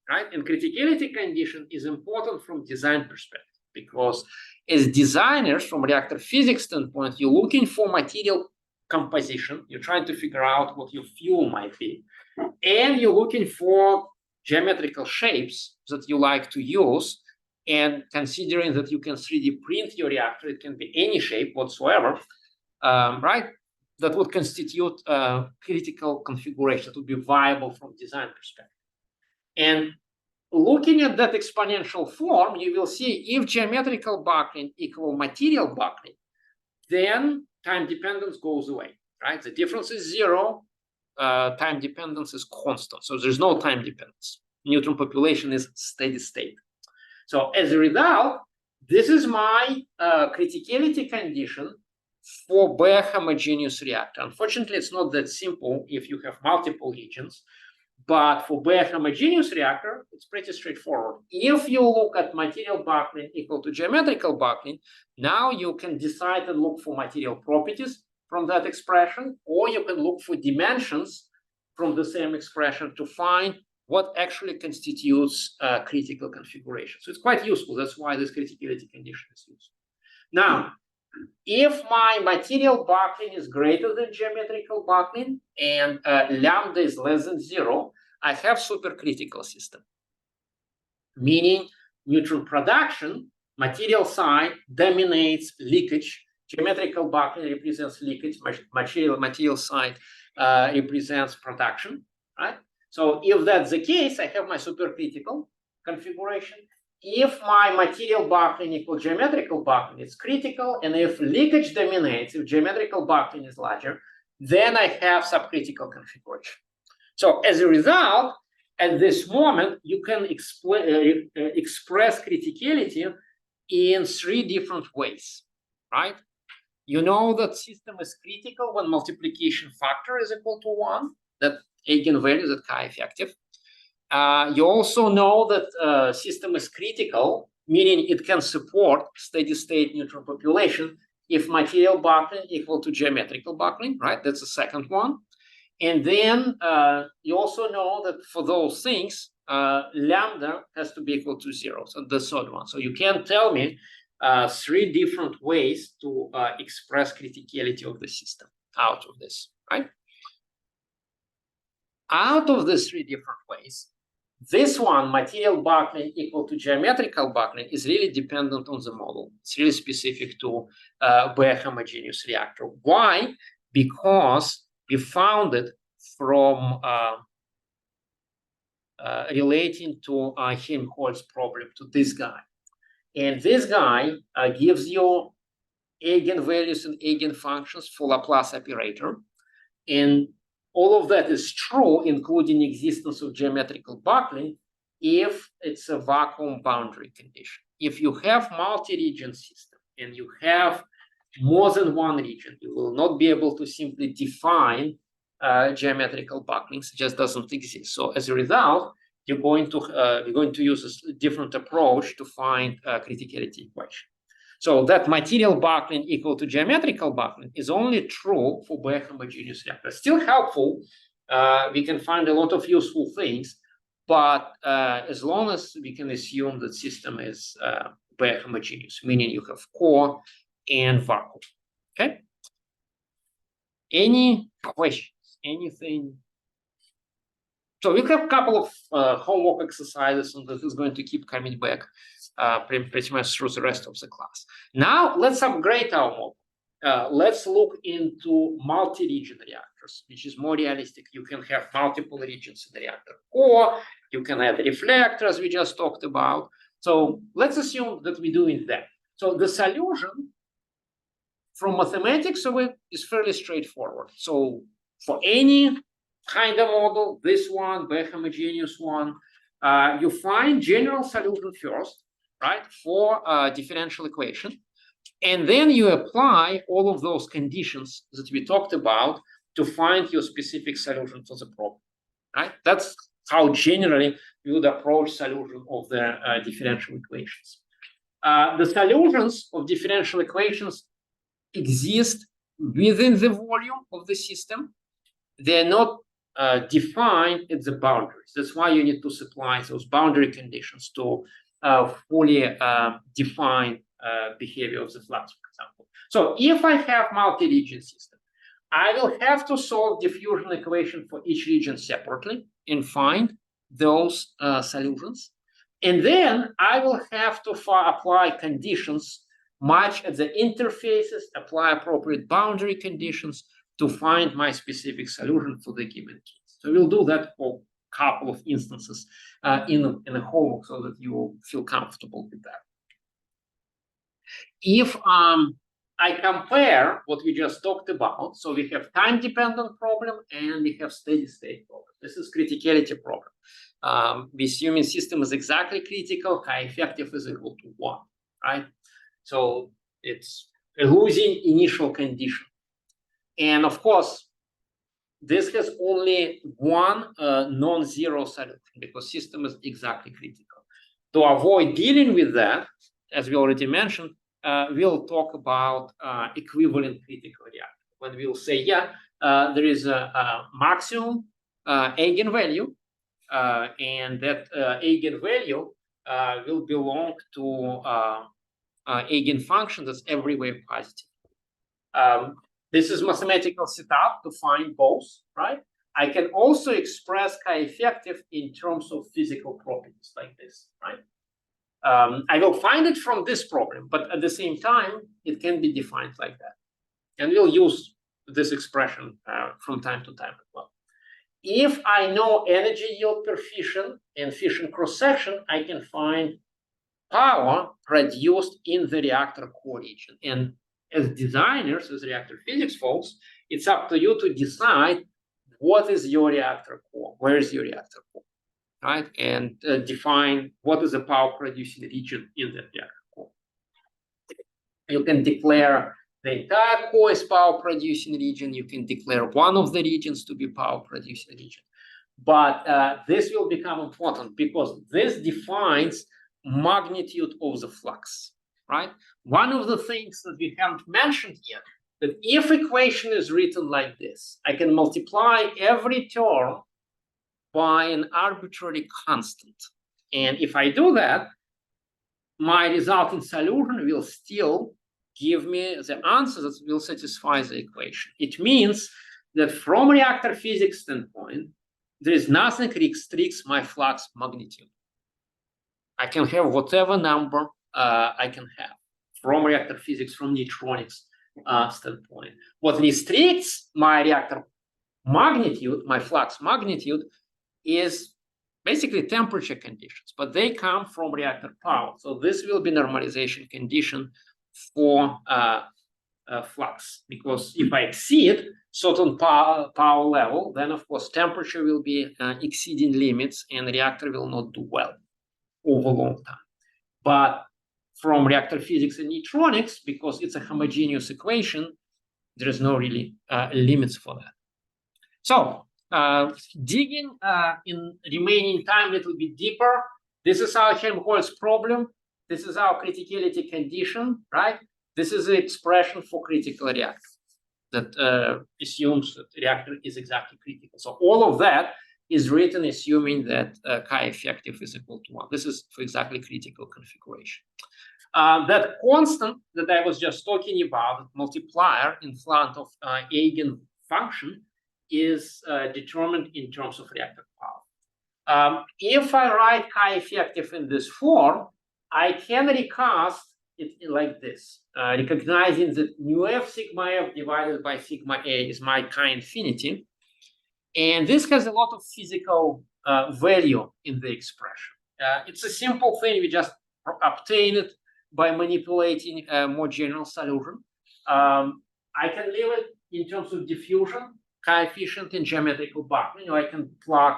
right? And criticality condition is important from design perspective because as designers from reactor physics standpoint, you're looking for material composition, you're trying to figure out what your fuel might be, and you're looking for geometrical shapes that you like to use. And considering that you can 3D print your reactor, it can be any shape whatsoever, right? That would constitute a critical configuration that would be viable from design perspective. And looking at that exponential form, you will see if geometrical buckling equal material buckling, then time dependence goes away, right? The difference is 0, time dependence is constant. So there's no time dependence. Neutron population is steady state. So as a result, this is my criticality condition for bare homogeneous reactor. Unfortunately, it's not that simple if you have multiple regions, But for bare homogeneous reactor, it's pretty straightforward. If you look at material buckling equal to geometrical buckling, now you can decide and look for material properties from that expression, or you can look for dimensions from the same expression to find what actually constitutes a critical configuration. So it's quite useful. That's why this criticality condition is useful. Now, if my material buckling is greater than geometrical buckling and lambda is less than 0, I have supercritical system, meaning neutron production, material side dominates leakage. Geometrical buckling represents leakage, material side represents production, right? So if that's the case, I have my supercritical configuration. If my material buckling equals geometrical buckling, it's critical. And if leakage dominates, if geometrical buckling is larger, then I have subcritical configuration. So as a result, at this moment, you can express criticality in 3 different ways, right? You know that system is critical when multiplication factor is equal to 1, that eigenvalue, that chi effective. You also know that system is critical, meaning it can support steady state neutron population if material buckling equal to geometrical buckling, right? That's the second one. And then you also know that for those things, lambda has to be equal to 0. So the third one. So you can tell me 3 different ways to express criticality of the system out of this, right? Out of these 3 different ways, this one, material buckling equal to geometrical buckling, is really dependent on the model. It's really specific to bare homogeneous reactor. Why? Because we found it from relating to Helmholtz problem to this guy. And this guy gives you eigenvalues and eigenfunctions for Laplace operator. And all of that is true, including existence of geometrical buckling, if it's a vacuum boundary condition. If you have multi-region system and you have more than one region, you will not be able to simply define geometrical bucklings. It just doesn't exist. So as a result, you're going to use a different approach to find a criticality equation. So that material buckling equal to geometrical buckling is only true for bare homogeneous reactors. Still helpful. We can find a lot of useful things, but as long as we can assume that system is bare homogeneous, meaning you have core and vacuum. Okay. Any questions? Anything? So we have a couple of homework exercises, and this is going to keep coming back pretty much through the rest of the class. Now let's upgrade our model. Let's look into multi-region reactors, which is more realistic. You can have multiple regions in the reactor, or you can add reflectors we just talked about. So let's assume that we're doing that. So the solution from mathematics of it is fairly straightforward. So for any kind of model, this one, bare homogeneous one, you find general solution first, right, for a differential equation. And then you apply all of those conditions that we talked about to find your specific solution for the problem, right? That's how generally you would approach solution of the differential equations. The solutions of differential equations exist within the volume of the system. They're not defined at the boundaries. That's why you need to supply those boundary conditions to fully define behavior of the flux, for example. So if I have multi-region system, I will have to solve diffusion equation for each region separately and find those solutions. And then I will have to apply conditions much at the interfaces, apply appropriate boundary conditions to find my specific solution for the given case. So we'll do that for a couple of instances in a homework so that you will feel comfortable with that. If I compare what we just talked about, so we have time-dependent problem and we have steady-state problem. This is criticality problem. We assume system is exactly critical, chi effective is equal to 1, right? So it's a losing initial condition. And of course, this has only one non-zero solution because system is exactly critical. To avoid dealing with that, as we already mentioned, we'll talk about equivalent critical reactor. When we'll say, yeah, there is a maximum eigenvalue, and that eigenvalue will belong to eigenfunction that's everywhere positive. This is mathematical setup to find both, right? I can also express chi-effective in terms of physical properties like this, right? I will find it from this problem, but at the same time, it can be defined like that. And we'll use this expression from time to time as well. If I know energy yield per fission and fission cross-section, I can find power produced in the reactor core region. And as designers, as reactor physics folks, it's up to you to decide what is your reactor core, where is your reactor core, right? And define what is the power producing region in that reactor core. You can declare the entire core is power producing region. You can declare one of the regions to be power producing region. But this will become important because this defines magnitude of the flux, right? One of the things that we haven't mentioned yet, that if equation is written like this, I can multiply every term by an arbitrary constant. And if I do that, my resulting solution will still give me the answer that will satisfy the equation. It means that from reactor physics standpoint, there is nothing restricts my flux magnitude. I can have whatever number I can have from reactor physics, from neutronics standpoint. What restricts my reactor magnitude, my flux magnitude, is basically temperature conditions, but they come from reactor power. So this will be normalization condition for flux, because if I exceed certain power level, then of course temperature will be exceeding limits and the reactor will not do well over a long time. But from reactor physics and neutronics, because it's a homogeneous equation, there is no really limits for that. So digging in remaining time a little bit deeper, this is our Helmholtz problem. This is our criticality condition, right? This is the expression for critical reactor that assumes that the reactor is exactly critical. So all of that is written assuming that chi-effective is equal to 1. This is for exactly critical configuration. That constant that I was just talking about, multiplier in front of eigenfunction, is determined in terms of reactor power. If I write chi-effective in this form, I can recast it like this, recognizing that nu sigma f divided by sigma a is my chi-infinity. And this has a lot of physical value in the expression. It's a simple thing. We just obtain it by manipulating a more general solution. I can leave it in terms of diffusion, coefficient, and geometrical buckling. I can plug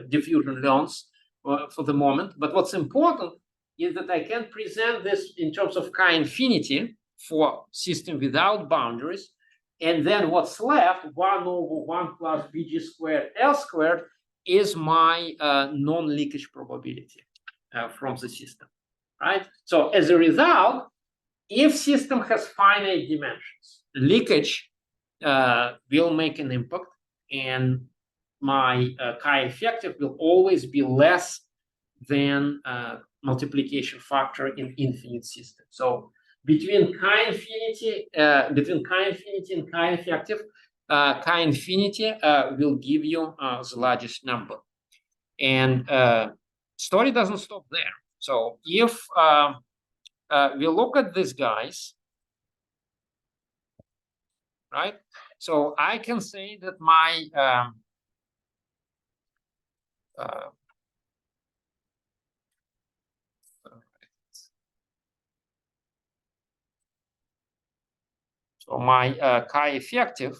diffusion learns for the moment. But what's important is that I can present this in terms of chi-infinity for system without boundaries. And then what's left, 1 over 1 plus bg squared L squared, is my non-leakage probability from the system, right? So as a result, if system has finite dimensions, leakage will make an impact, and my chi-effective will always be less than multiplication factor in infinite system. So between chi-infinity and chi-effective, chi-infinity will give you the largest number. And story doesn't stop there. So if we look at these guys, right? So I can say that my so my chi-effective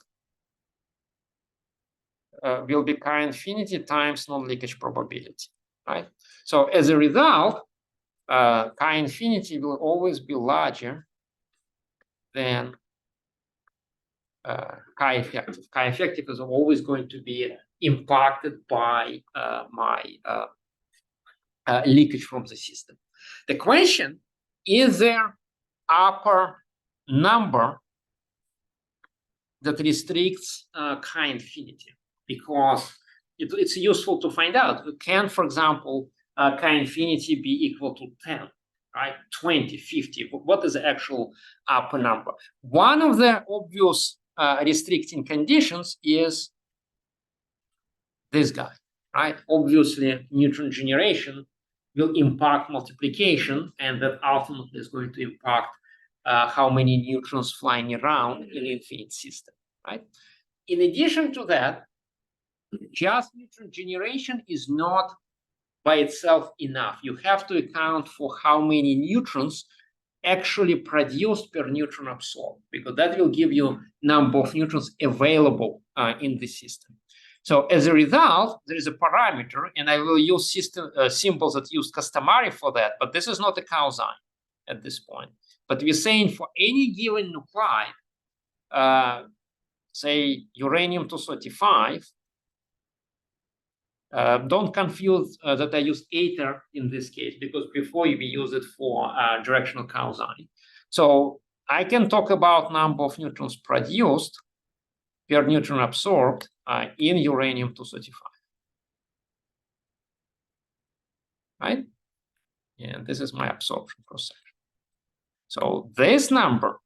will be chi-infinity times non-leakage probability, right? So as a result, chi-infinity will always be larger than chi effective. Chi effective is always going to be impacted by my leakage from the system. The question is there upper number that restricts chi infinity, because it's useful to find out. Can, for example, chi infinity be equal to 10, right? 20, 50, what is the actual upper number? One of the obvious restricting conditions is this guy, right? Obviously, neutron generation will impact multiplication, and that ultimately is going to impact how many neutrons flying around in an infinite system, right? In addition to that, just neutron generation is not by itself enough. You have to account for how many neutrons actually produced per neutron absorbed, because that will give you number of neutrons available in the system. So as a result, there is a parameter, and I will use system symbols that use customary for that, but this is not a cosine at this point. But we're saying for any given nuclide, say uranium-235, don't confuse that I use ether in this case, because before we use it for directional cosine. So I can talk about number of neutrons produced per neutron absorbed in uranium-235, right? And this is my absorption cross-section. So this number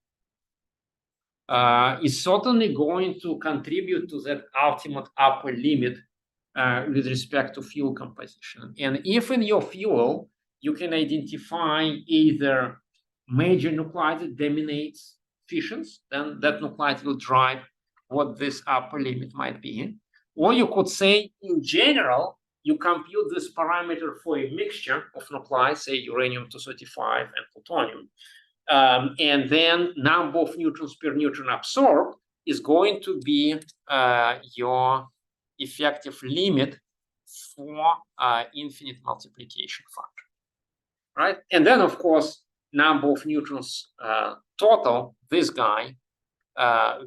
is certainly going to contribute to that ultimate upper limit with respect to fuel composition. And if in your fuel, you can identify either major nuclide that dominates fissions, then that nuclide will drive what this upper limit might be. Or you could say, in general, you compute this parameter for a mixture of nuclides, say uranium-235 and plutonium. And then number of neutrons per neutron absorbed is going to be your effective limit for infinite multiplication factor, right? And then, of course, number of neutrons total, this guy,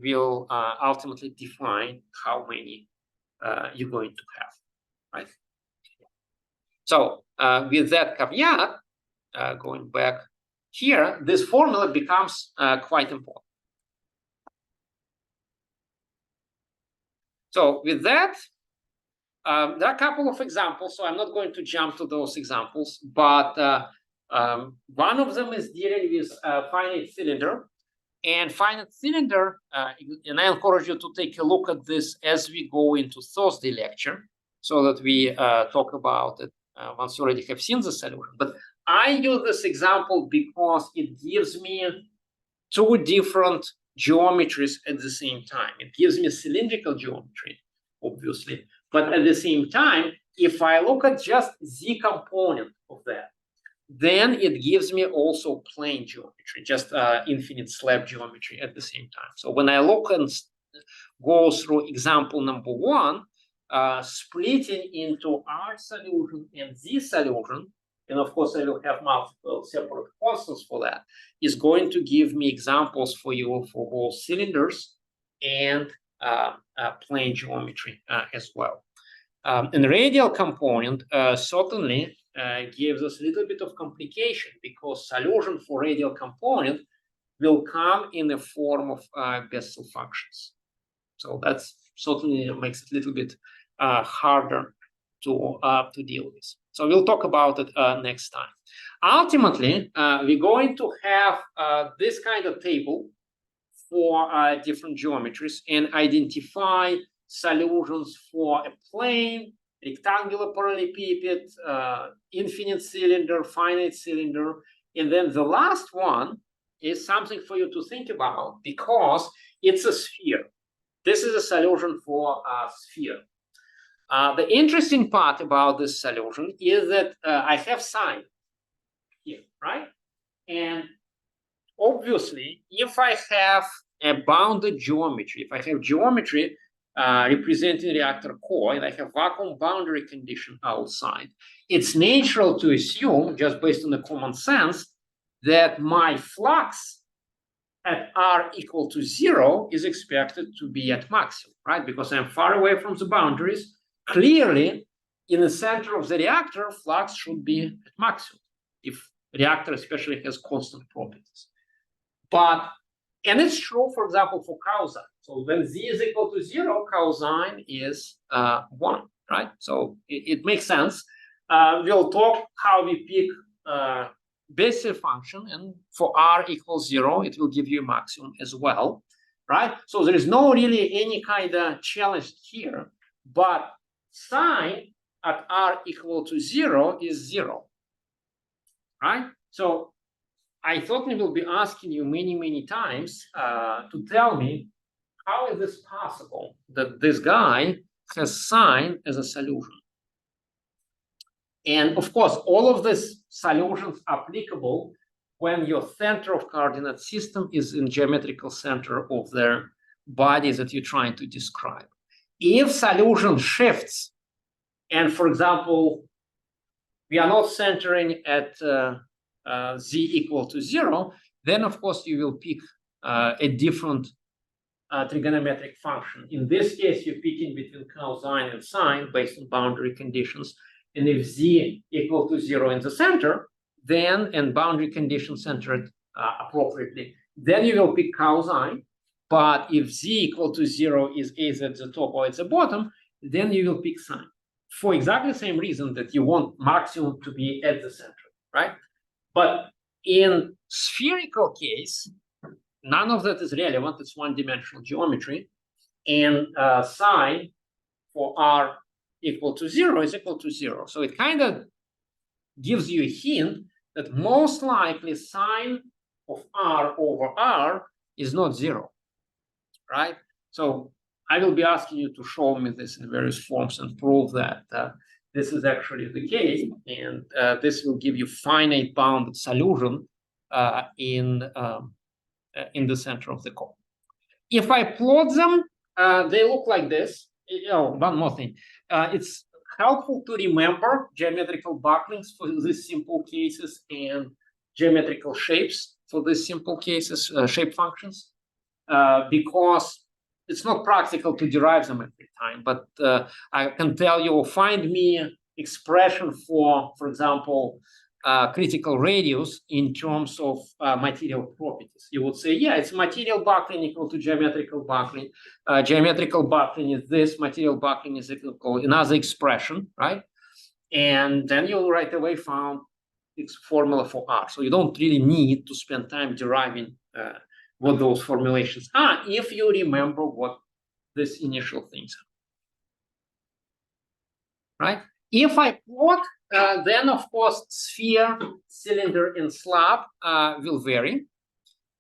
will ultimately define how many you're going to have, right? So with that caveat, going back here, this formula becomes quite important. So with that, there are a couple of examples, so I'm not going to jump to those examples, but one of them is dealing with finite cylinder. And finite cylinder, and I encourage you to take a look at this as we go into Thursday lecture, so that we talk about it once you already have seen the solution. But I use this example because it gives me two different geometries at the same time. It gives me cylindrical geometry, obviously, but at the same time, if I look at just the component of that, then it gives me also plane geometry, just infinite slab geometry at the same time. So when I look and go through example number one, splitting into R solution and Z solution, and of course I will have multiple separate constants for that, is going to give me examples for you for both cylinders and plane geometry as well. And the radial component certainly gives us a little bit of complication, because solution for radial component will come in the form of Bessel functions. So that's certainly makes it a little bit harder to deal with. So we'll talk about it next time. Ultimately, we're going to have this kind of table for different geometries and identify solutions for a plane, rectangular parallelepiped, infinite cylinder, finite cylinder. And then the last one is something for you to think about, because it's a sphere. This is a solution for a sphere. The interesting part about this solution is that I have sign here, right? And obviously, if I have a bounded geometry, if I have geometry representing reactor core, and I have vacuum boundary condition outside, it's natural to assume, just based on the common sense, that my flux at R equal to 0 is expected to be at maximum, right? Because I'm far away from the boundaries. Clearly, in the center of the reactor, flux should be at maximum if reactor especially has constant properties. And it's true, for example, for cosine. So when Z is equal to 0, cosine is 1, right? So it makes sense. We'll talk how we pick basis function, and for R equals 0, it will give you a maximum as well, right? So there is no really any kind of challenge here, but sine at R equal to 0 is 0, right? So I thought we will be asking you many times to tell me how is this possible that this guy has sine as a solution. And of course, all of these solutions are applicable when your center of coordinate system is in geometrical center of their bodies that you're trying to describe. If solution shifts, and for example, we are not centering at Z equal to 0, then of course you will pick a different trigonometric function. In this case, you're picking between cosine and sine based on boundary conditions. And if Z equal to 0 in the center, then, and boundary condition centered appropriately, then you will pick cosine. But if Z equal to 0 is either at the top or at the bottom, then you will pick sine. For exactly the same reason that you want maximum to be at the center, right? But in spherical case, none of that is relevant. It's one-dimensional geometry. And sine for R equal to 0 is equal to 0. So it kind of gives you a hint that most likely sine of R over R is not 0, right? So I will be asking you to show me this in various forms and prove that this is actually the case, and this will give you finite bounded solution in the center of the cone. If I plot them, they look like this. One more thing. It's helpful to remember geometrical bucklings for these simple cases and geometrical shapes for these simple cases, shape functions, because it's not practical to derive them every time, but I can tell you, find me expression for example, critical radius in terms of material properties. You would say, yeah, it's material buckling equal to geometrical buckling. Geometrical buckling is this, material buckling is equal to another expression, right? And then you'll right away found its formula for R. So you don't really need to spend time deriving what those formulations are if you remember what these initial things are, right? If I plot, then of course sphere, cylinder, and slab will vary,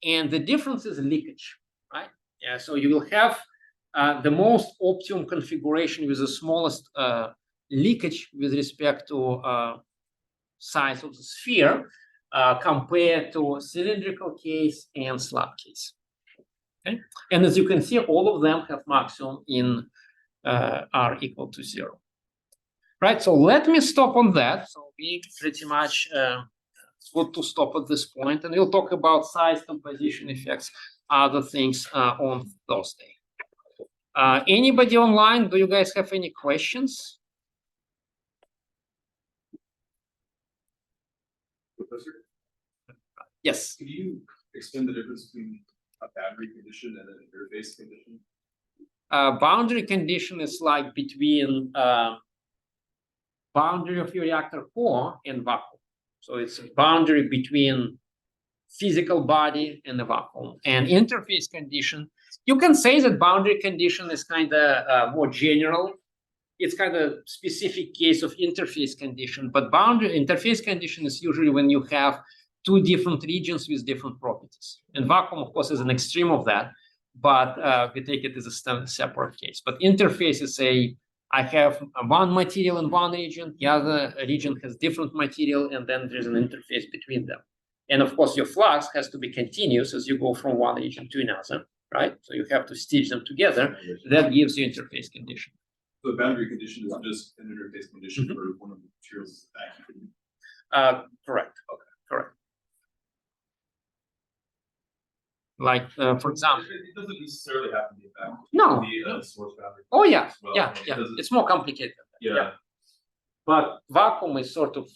and the difference is leakage, right? Yeah, so you will have the most optimum configuration with the smallest leakage with respect to size of the sphere compared to cylindrical case and slab case. Okay, and as you can see, all of them have maximum in R equal to 0. Right, so let me stop on that. So we pretty much it's good to stop at this point, and we'll talk about size, composition effects, other things on Thursday. Anybody online? Do you guys have any questions?
Professor,
Yes.
could you explain the difference between a boundary condition and an interface condition?
Boundary condition is like between boundary of your reactor core and vacuum. So it's a boundary between physical body and the vacuum. And interface condition, you can say that boundary condition is kind of more general. It's kind of specific case of interface condition, but boundary interface condition is usually when you have two different regions with different properties. And vacuum, of course, is an extreme of that, but we take it as a separate case. But interface is I have one material in one region, the other region has different material, and then there's an interface between them. And of course, your flux has to be continuous as you go from one region to another, right? So you have to stitch them together. That gives you interface condition.
So the boundary condition is just an interface condition for one of the materials vacuum.
Correct. Okay. Correct. Like, for example,
It doesn't necessarily have to be a vacuum.
No.
It could be a source boundary.
oh yeah,
as well.
yeah,
It
yeah,
doesn't-
it's more complicated.
Yeah,
But vacuum is sort of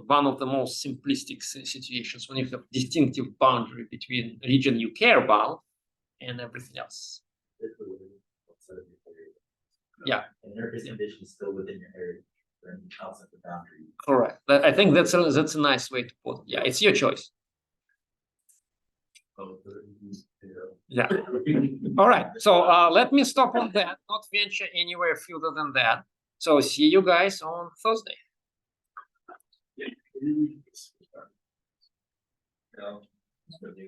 one of the most simplistic situations when you have distinctive boundary between region you care about and everything else. Yeah.
And there is conditions still within your area, or outside the boundary.
Correct. I think that's a nice way to put it. Yeah, it's your choice. Yeah. All right. So let me stop on that, not venture anywhere further than that. So see you guys on Thursday.
Yeah.